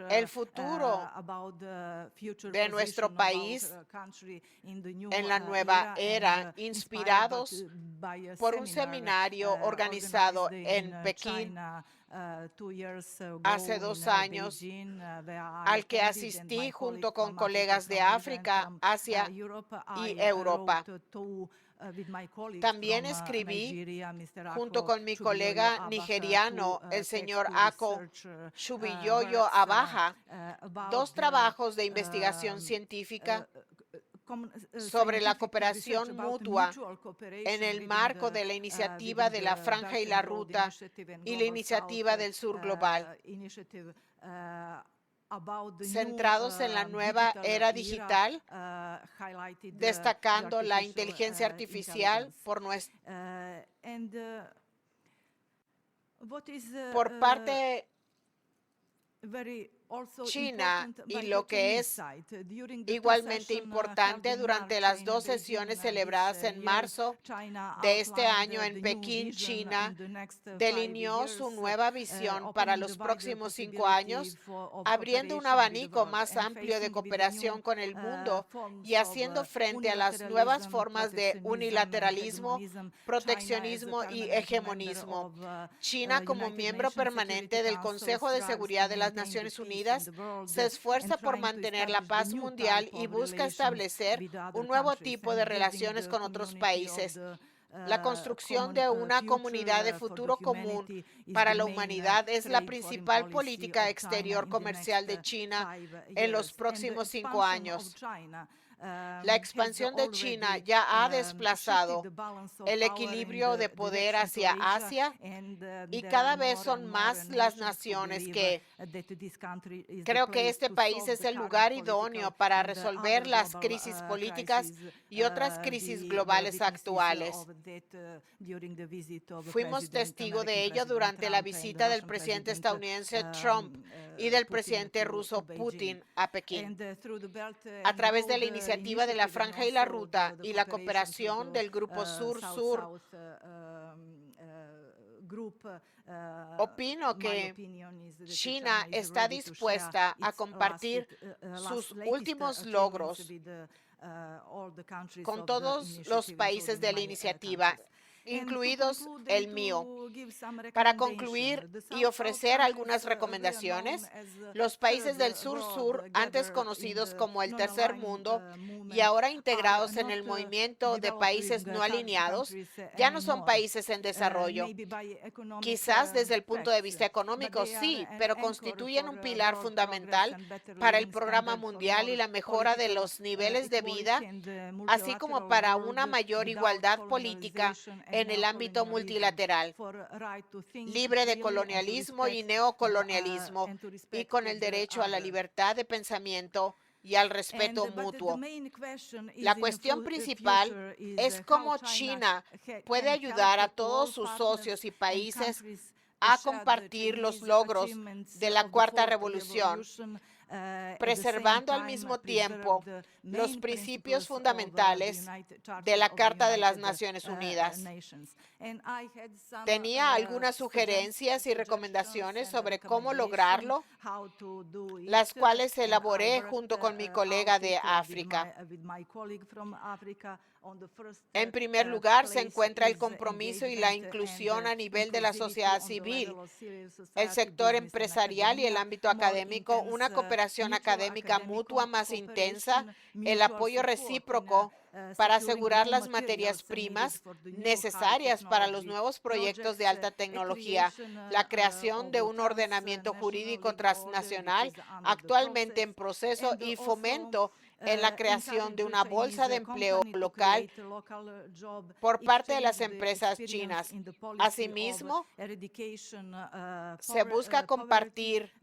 el futuro de nuestro país en la nueva era, inspirados por un seminario organizado en Pekín hace 2 años, al que asistí junto con colegas de África, Asia y Europa. También escribí junto con mi colega nigeriano, el señor Ako Shubiyoyo Abaja, 2 trabajos de investigación científica sobre la cooperación mutua en el marco de la iniciativa de la Franja y la Ruta y la iniciativa del Sur Global, centrados en la nueva era digital, destacando la inteligencia artificial por parte China, y lo que es igualmente importante, durante las 2 sesiones celebradas en marzo de este año en Pekín, China, delineó su nueva visión para los próximos 5 años, abriendo un abanico más amplio de cooperación con el mundo y haciendo frente a las nuevas formas de unilateralismo, proteccionismo y hegemonismo. China, como miembro permanente del Consejo de Seguridad de las Naciones Unidas, se esfuerza por mantener la paz mundial y busca establecer un nuevo tipo de relaciones con otros países. La construcción de una comunidad de futuro común para la humanidad es la principal política exterior comercial de China en los próximos 5 años. La expansión de China ya ha desplazado el equilibrio de poder hacia Asia y cada vez son más las naciones que creo que este país es el lugar idóneo para resolver las crisis políticas y otras crisis globales actuales. Fuimos testigos de ello durante la visita del presidente estadounidense Trump y del presidente ruso Putin a Pekín. A través de la iniciativa de la Franja y la Ruta y la cooperación del Grupo Sur-Sur, opino que China está dispuesta a compartir sus últimos logros con todos los países de la iniciativa, incluidos el mío. Para concluir y ofrecer algunas recomendaciones, los países del Sur-Sur, antes conocidos como el Tercer Mundo y ahora integrados en el movimiento de países no alineados, ya no son países en desarrollo. Quizás desde el punto de vista económico sí, pero constituyen un pilar fundamental para el programa mundial y la mejora de los niveles de vida, así como para una mayor igualdad política en el ámbito multilateral, libre de colonialismo y neocolonialismo, y con el derecho a la libertad de pensamiento y al respeto mutuo. La cuestión principal es cómo China puede ayudar a todos sus socios y países a compartir los logros de la Cuarta Revolución, preservando al mismo tiempo los principios fundamentales de la Carta de las Naciones Unidas. Tenía algunas sugerencias y recomendaciones sobre cómo lograrlo, las cuales elaboré junto con mi colega de África. En primer lugar, se encuentra el compromiso y la inclusión a nivel de la sociedad civil, el sector empresarial y el ámbito académico, una cooperación académica mutua más intensa, el apoyo recíproco para asegurar las materias primas necesarias para los nuevos proyectos de alta tecnología, la creación de un ordenamiento jurídico transnacional actualmente en proceso y fomento en la creación de una bolsa de empleo local por parte de las empresas chinas. Asimismo, se busca compartir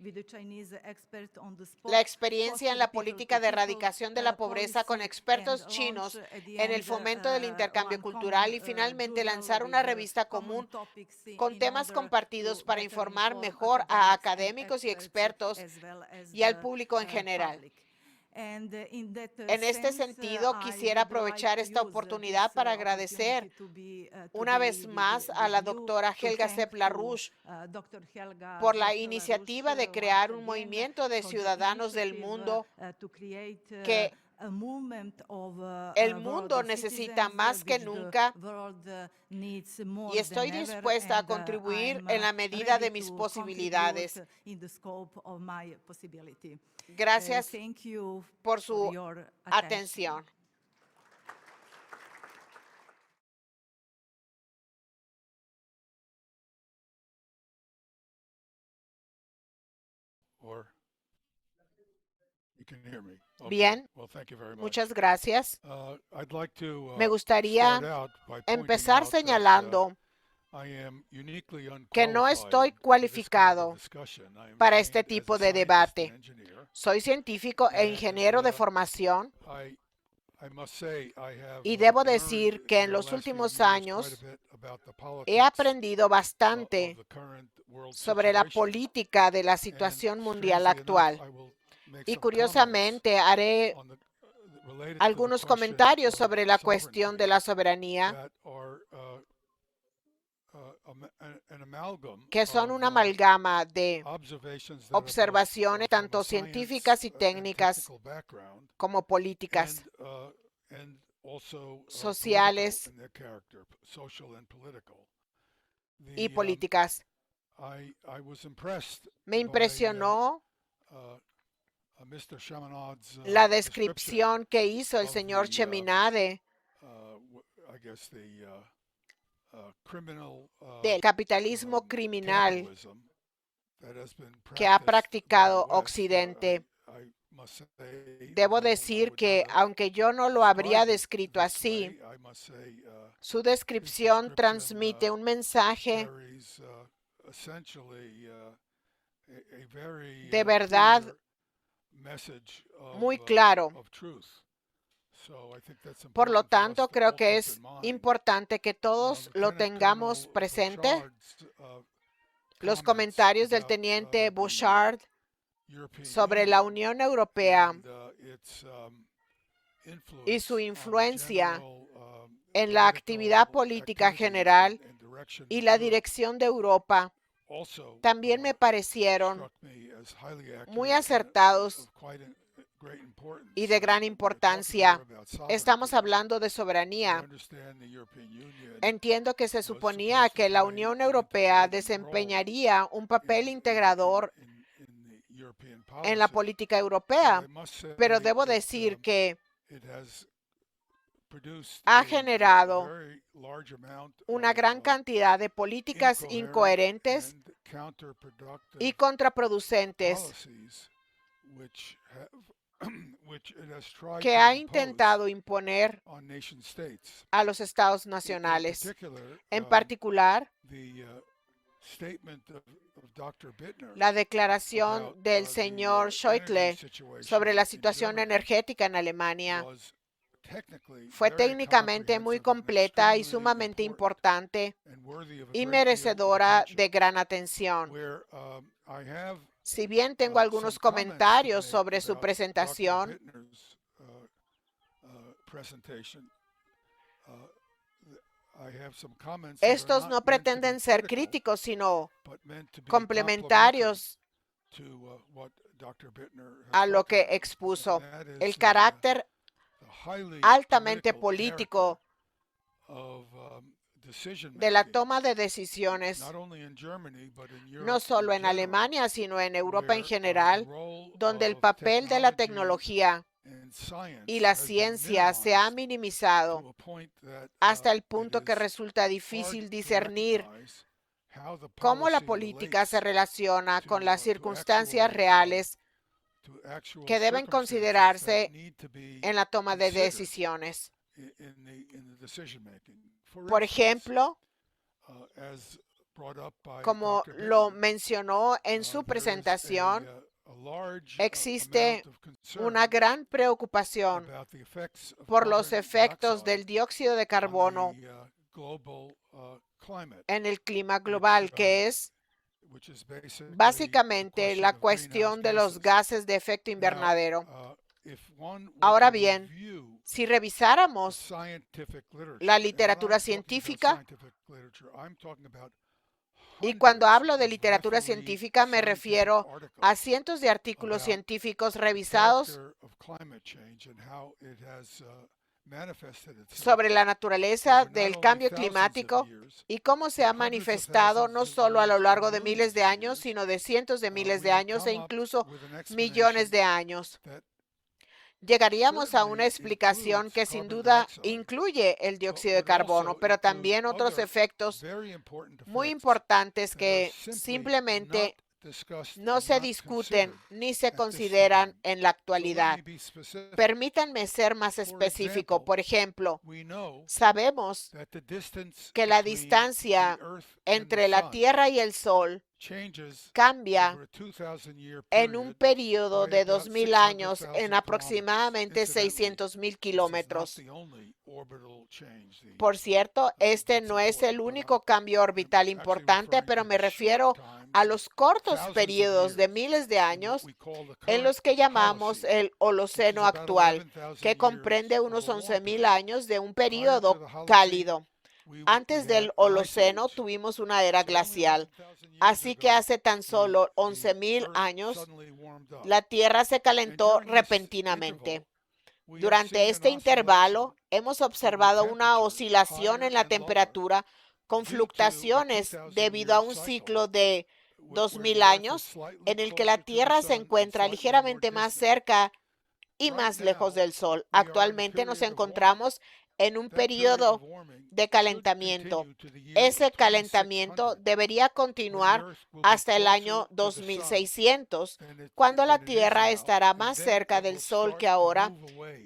la experiencia en la política de erradicación de la pobreza con expertos chinos en el fomento del intercambio cultural y finalmente lanzar una revista común con temas compartidos para informar mejor a académicos y expertos y al público en general. En este sentido, quisiera aprovechar esta oportunidad para agradecer una vez más a la doctora Helga Sepp-LaRouche por la iniciativa de crear un movimiento de ciudadanos del mundo que el mundo necesita más que nunca y estoy dispuesta a contribuir en la medida de mis posibilidades. Gracias por su atención. Bien, muchas gracias. Me gustaría empezar señalando que no estoy cualificado para este tipo de debate. Soy científico e ingeniero de formación y debo decir que en los últimos años he aprendido bastante sobre la política de la situación mundial actual. Y curiosamente haré algunos comentarios sobre la cuestión de la soberanía que son una amalgama de observaciones tanto científicas y técnicas como políticas, sociales y políticas. Me impresionó la descripción que hizo el señor Cheminade del capitalismo criminal que ha practicado Occidente. Debo decir que, aunque yo no lo habría descrito así, su descripción transmite un mensaje de verdad muy claro. Por lo tanto, creo que es importante que todos lo tengamos presente. Los comentarios del teniente Bouchard sobre la Unión Europea y su influencia en la actividad política general y la dirección de Europa también me parecieron muy acertados y de gran importancia. Estamos hablando de soberanía. Entiendo que se suponía que la Unión Europea desempeñaría un papel integrador en la política europea, pero debo decir que ha generado una gran cantidad de políticas incoherentes y contraproducentes que ha intentado imponer a los estados nacionales. En particular, la declaración del señor Schäuble sobre la situación energética en Alemania fue técnicamente muy completa y sumamente importante y merecedora de gran atención. Si bien tengo algunos comentarios sobre su presentación, estos no pretenden ser críticos, sino complementarios a lo que expuso. El carácter altamente político de la toma de decisiones, no solo en Alemania, sino en Europa en general, donde el papel de la tecnología y la ciencia se ha minimizado hasta el punto que resulta difícil discernir cómo la política se relaciona con las circunstancias reales que deben considerarse en la toma de decisiones. Por ejemplo, como lo mencionó en su presentación, existe una gran preocupación por los efectos del dióxido de carbono en el clima global, que es básicamente la cuestión de los gases de efecto invernadero. Ahora bien, si revisáramos la literatura científica, y cuando hablo de literatura científica me refiero a cientos de artículos científicos revisados sobre la naturaleza del cambio climático y cómo se ha manifestado no solo a lo largo de miles de años, sino de cientos de miles de años e incluso millones de años. Llegaríamos a una explicación que sin duda incluye el dióxido de carbono, pero también otros efectos muy importantes que simplemente no se discuten ni se consideran en la actualidad. Permítanme ser más específico. Por ejemplo, sabemos que la distancia entre la Tierra y el Sol cambia en un periodo de 2,000 años en aproximadamente 600,000 kilómetros. Por cierto, este no es el único cambio orbital importante, pero me refiero a los cortos periodos de miles de años en los que llamamos el Holoceno actual, que comprende unos 11,000 años de un periodo cálido. Antes del Holoceno tuvimos una era glacial, así que hace tan solo 11,000 años la Tierra se calentó repentinamente. Durante este intervalo hemos observado una oscilación en la temperatura con fluctuaciones debido a un ciclo de 2,000 años en el que la Tierra se encuentra ligeramente más cerca y más lejos del Sol. Actualmente nos encontramos en un periodo de calentamiento. Ese calentamiento debería continuar hasta el año 2600, cuando la Tierra estará más cerca del Sol que ahora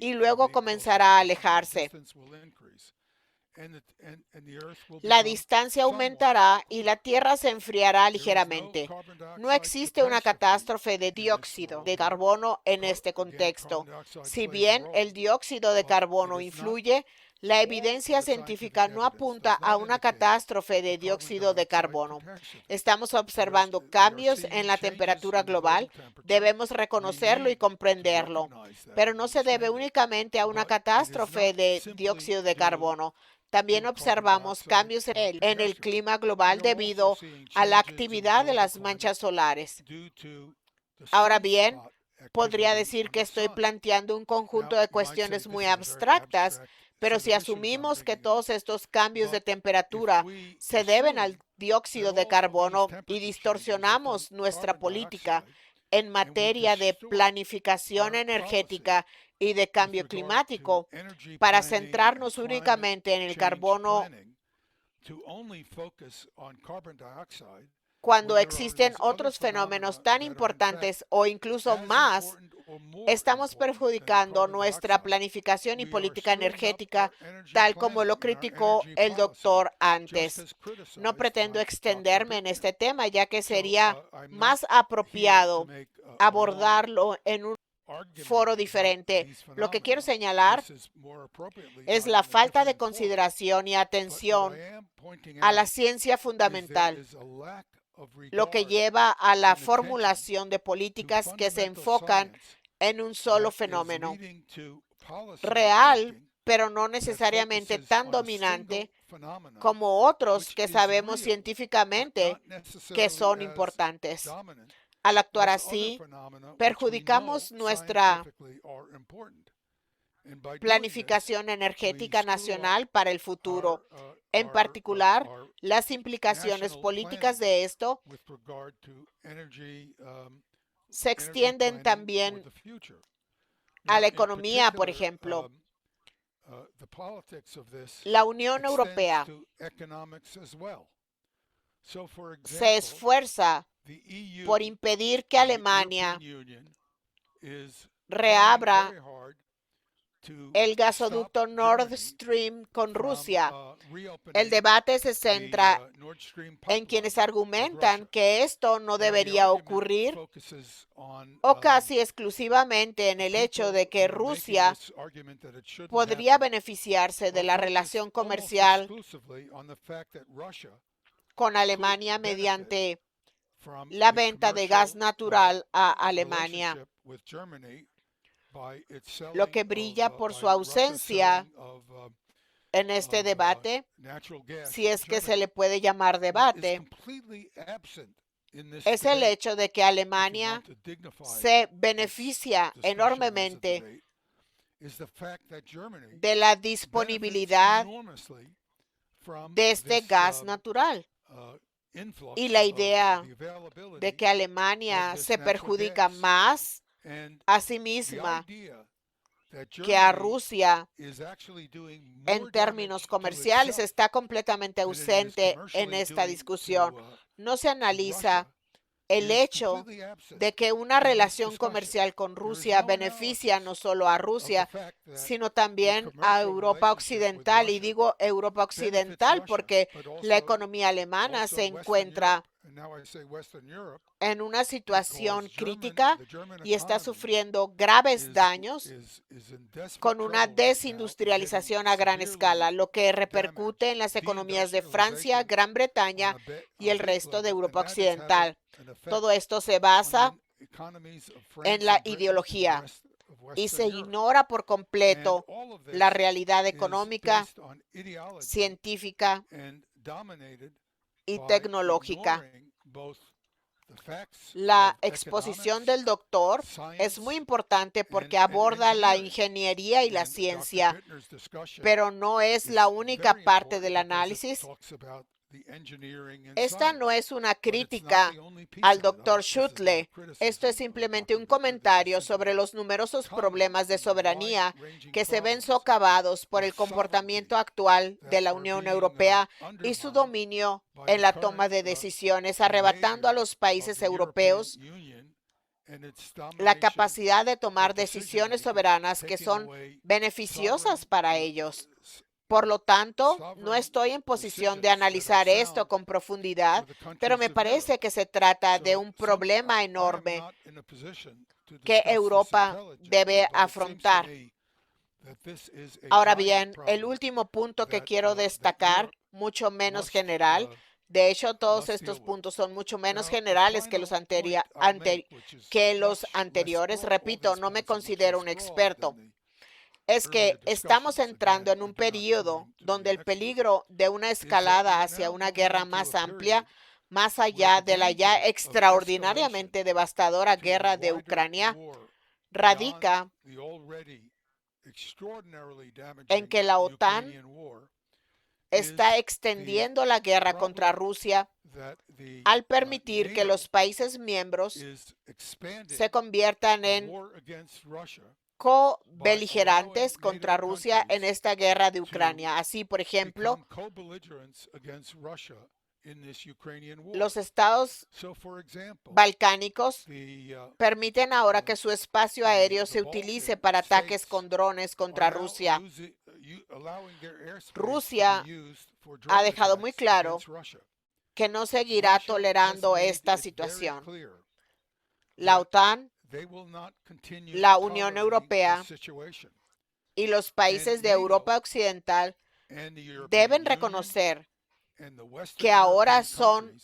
y luego comenzará a alejarse. La distancia aumentará y la Tierra se enfriará ligeramente. No existe una catástrofe de dióxido de carbono en este contexto. Si bien el dióxido de carbono influye, la evidencia científica no apunta a una catástrofe de dióxido de carbono. Estamos observando cambios en la temperatura global. Debemos reconocerlo y comprenderlo, pero no se debe únicamente a una catástrofe de dióxido de carbono. También observamos cambios en el clima global debido a la actividad de las manchas solares. Ahora bien, podría decir que estoy planteando un conjunto de cuestiones muy abstractas, pero si asumimos que todos estos cambios de temperatura se deben al dióxido de carbono y distorsionamos nuestra política en materia de planificación energética y de cambio climático para centrarnos únicamente en el carbono cuando existen otros fenómenos tan importantes o incluso más, estamos perjudicando nuestra planificación y política energética, tal como lo criticó el doctor antes. No pretendo extenderme en este tema, ya que sería más apropiado abordarlo en un foro diferente. Lo que quiero señalar es la falta de consideración y atención a la ciencia fundamental, lo que lleva a la formulación de políticas que se enfocan en un solo fenómeno real, pero no necesariamente tan dominante como otros que sabemos científicamente que son importantes. Al actuar así, perjudicamos nuestra planificación energética nacional para el futuro. En particular, las implicaciones políticas de esto se extienden también a la economía, por ejemplo. La Unión Europea se esfuerza por impedir que Alemania reabra el gasoducto Nord Stream con Rusia. El debate se centra en quienes argumentan que esto no debería ocurrir o casi exclusivamente en el hecho de que Rusia podría beneficiarse de la relación comercial con Alemania mediante la venta de gas natural a Alemania, lo que brilla por su ausencia en este debate, si es que se le puede llamar debate, es el hecho de que Alemania se beneficia enormemente de la disponibilidad de este gas natural. Y la idea de que Alemania se perjudica más a sí misma que a Rusia en términos comerciales está completamente ausente en esta discusión. No se analiza el hecho de que una relación comercial con Rusia beneficia no solo a Rusia, sino también a Europa Occidental. Y digo Europa Occidental porque la economía alemana se encuentra en una situación crítica y está sufriendo graves daños con una desindustrialización a gran escala, lo que repercute en las economías de Francia, Gran Bretaña y el resto de Europa Occidental. Todo esto se basa en la ideología y se ignora por completo la realidad económica, científica y tecnológica. La exposición del doctor es muy importante porque aborda la ingeniería y la ciencia, pero no es la única parte del análisis. Esta no es una crítica al doctor Schutle. Esto es simplemente un comentario sobre los numerosos problemas de soberanía que se ven socavados por el comportamiento actual de la Unión Europea y su dominio en la toma de decisiones, arrebatando a los países europeos la capacidad de tomar decisiones soberanas que son beneficiosas para ellos. Por lo tanto, no estoy en posición de analizar esto con profundidad, pero me parece que se trata de un problema enorme que Europa debe afrontar. Ahora bien, el último punto que quiero destacar, mucho menos general, de hecho, todos estos puntos son mucho menos generales que los anteriores. Repito, no me considero un experto. Es que estamos entrando en un periodo donde el peligro de una escalada hacia una guerra más amplia, más allá de la ya extraordinariamente devastadora guerra de Ucrania, radica en que la OTAN está extendiendo la guerra contra Rusia al permitir que los países miembros se conviertan en co-beligerantes contra Rusia en esta guerra de Ucrania. Así, por ejemplo, los estados balcánicos permiten ahora que su espacio aéreo se utilice para ataques con drones contra Rusia. Rusia ha dejado muy claro que no seguirá tolerando esta situación. La OTAN, la Unión Europea y los países de Europa Occidental deben reconocer que ahora son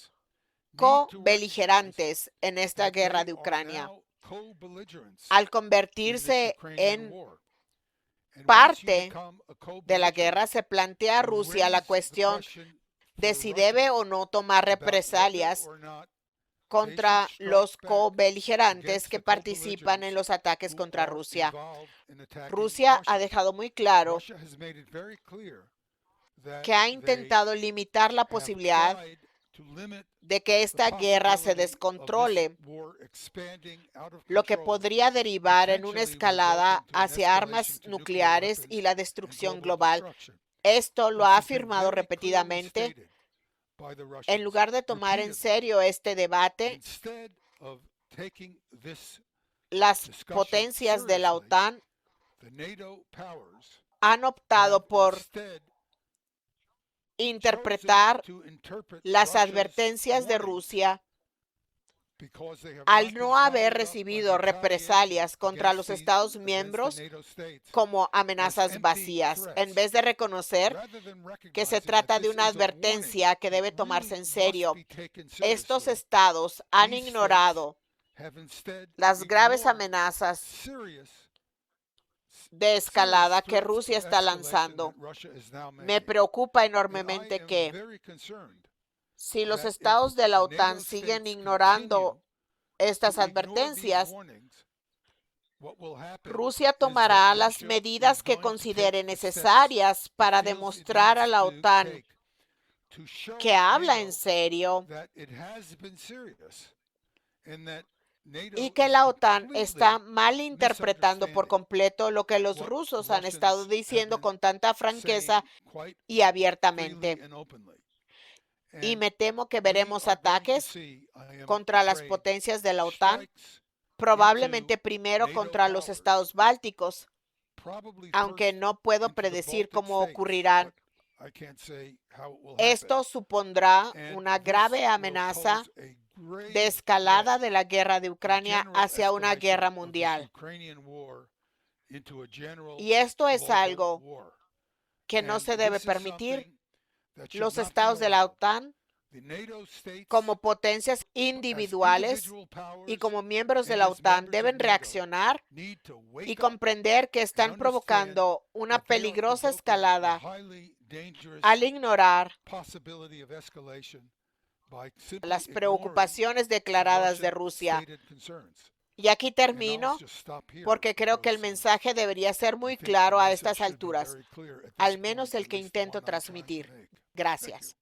co-beligerantes en esta guerra de Ucrania. Al convertirse en parte de la guerra, se plantea a Rusia la cuestión de si debe o no tomar represalias contra los co-beligerantes que participan en los ataques contra Rusia. Rusia ha dejado muy claro que ha intentado limitar la posibilidad de que esta guerra se descontrole, lo que podría derivar en una escalada hacia armas nucleares y la destrucción global. Esto lo ha afirmado repetidamente. En lugar de tomar en serio este debate, las potencias de la OTAN han optado por interpretar las advertencias de Rusia al no haber recibido represalias contra los Estados miembros como amenazas vacías, en vez de reconocer que se trata de una advertencia que debe tomarse en serio. Estos estados han ignorado las graves amenazas de escalada que Rusia está lanzando. Me preocupa enormemente que si los estados de la OTAN siguen ignorando estas advertencias, Rusia tomará las medidas que considere necesarias para demostrar a la OTAN que habla en serio y que la OTAN está malinterpretando por completo lo que los rusos han estado diciendo con tanta franqueza y abiertamente. Y me temo que veremos ataques contra las potencias de la OTAN, probablemente primero contra los estados bálticos, aunque no puedo predecir cómo ocurrirán. Esto supondrá una grave amenaza de escalada de la guerra de Ucrania hacia una guerra mundial. Y esto es algo que no se debe permitir. Los estados de la OTAN, como potencias individuales y como miembros de la OTAN, deben reaccionar y comprender que están provocando una peligrosa escalada al ignorar las preocupaciones declaradas de Rusia. Y aquí termino porque creo que el mensaje debería ser muy claro a estas alturas, al menos el que intento transmitir. Gracias.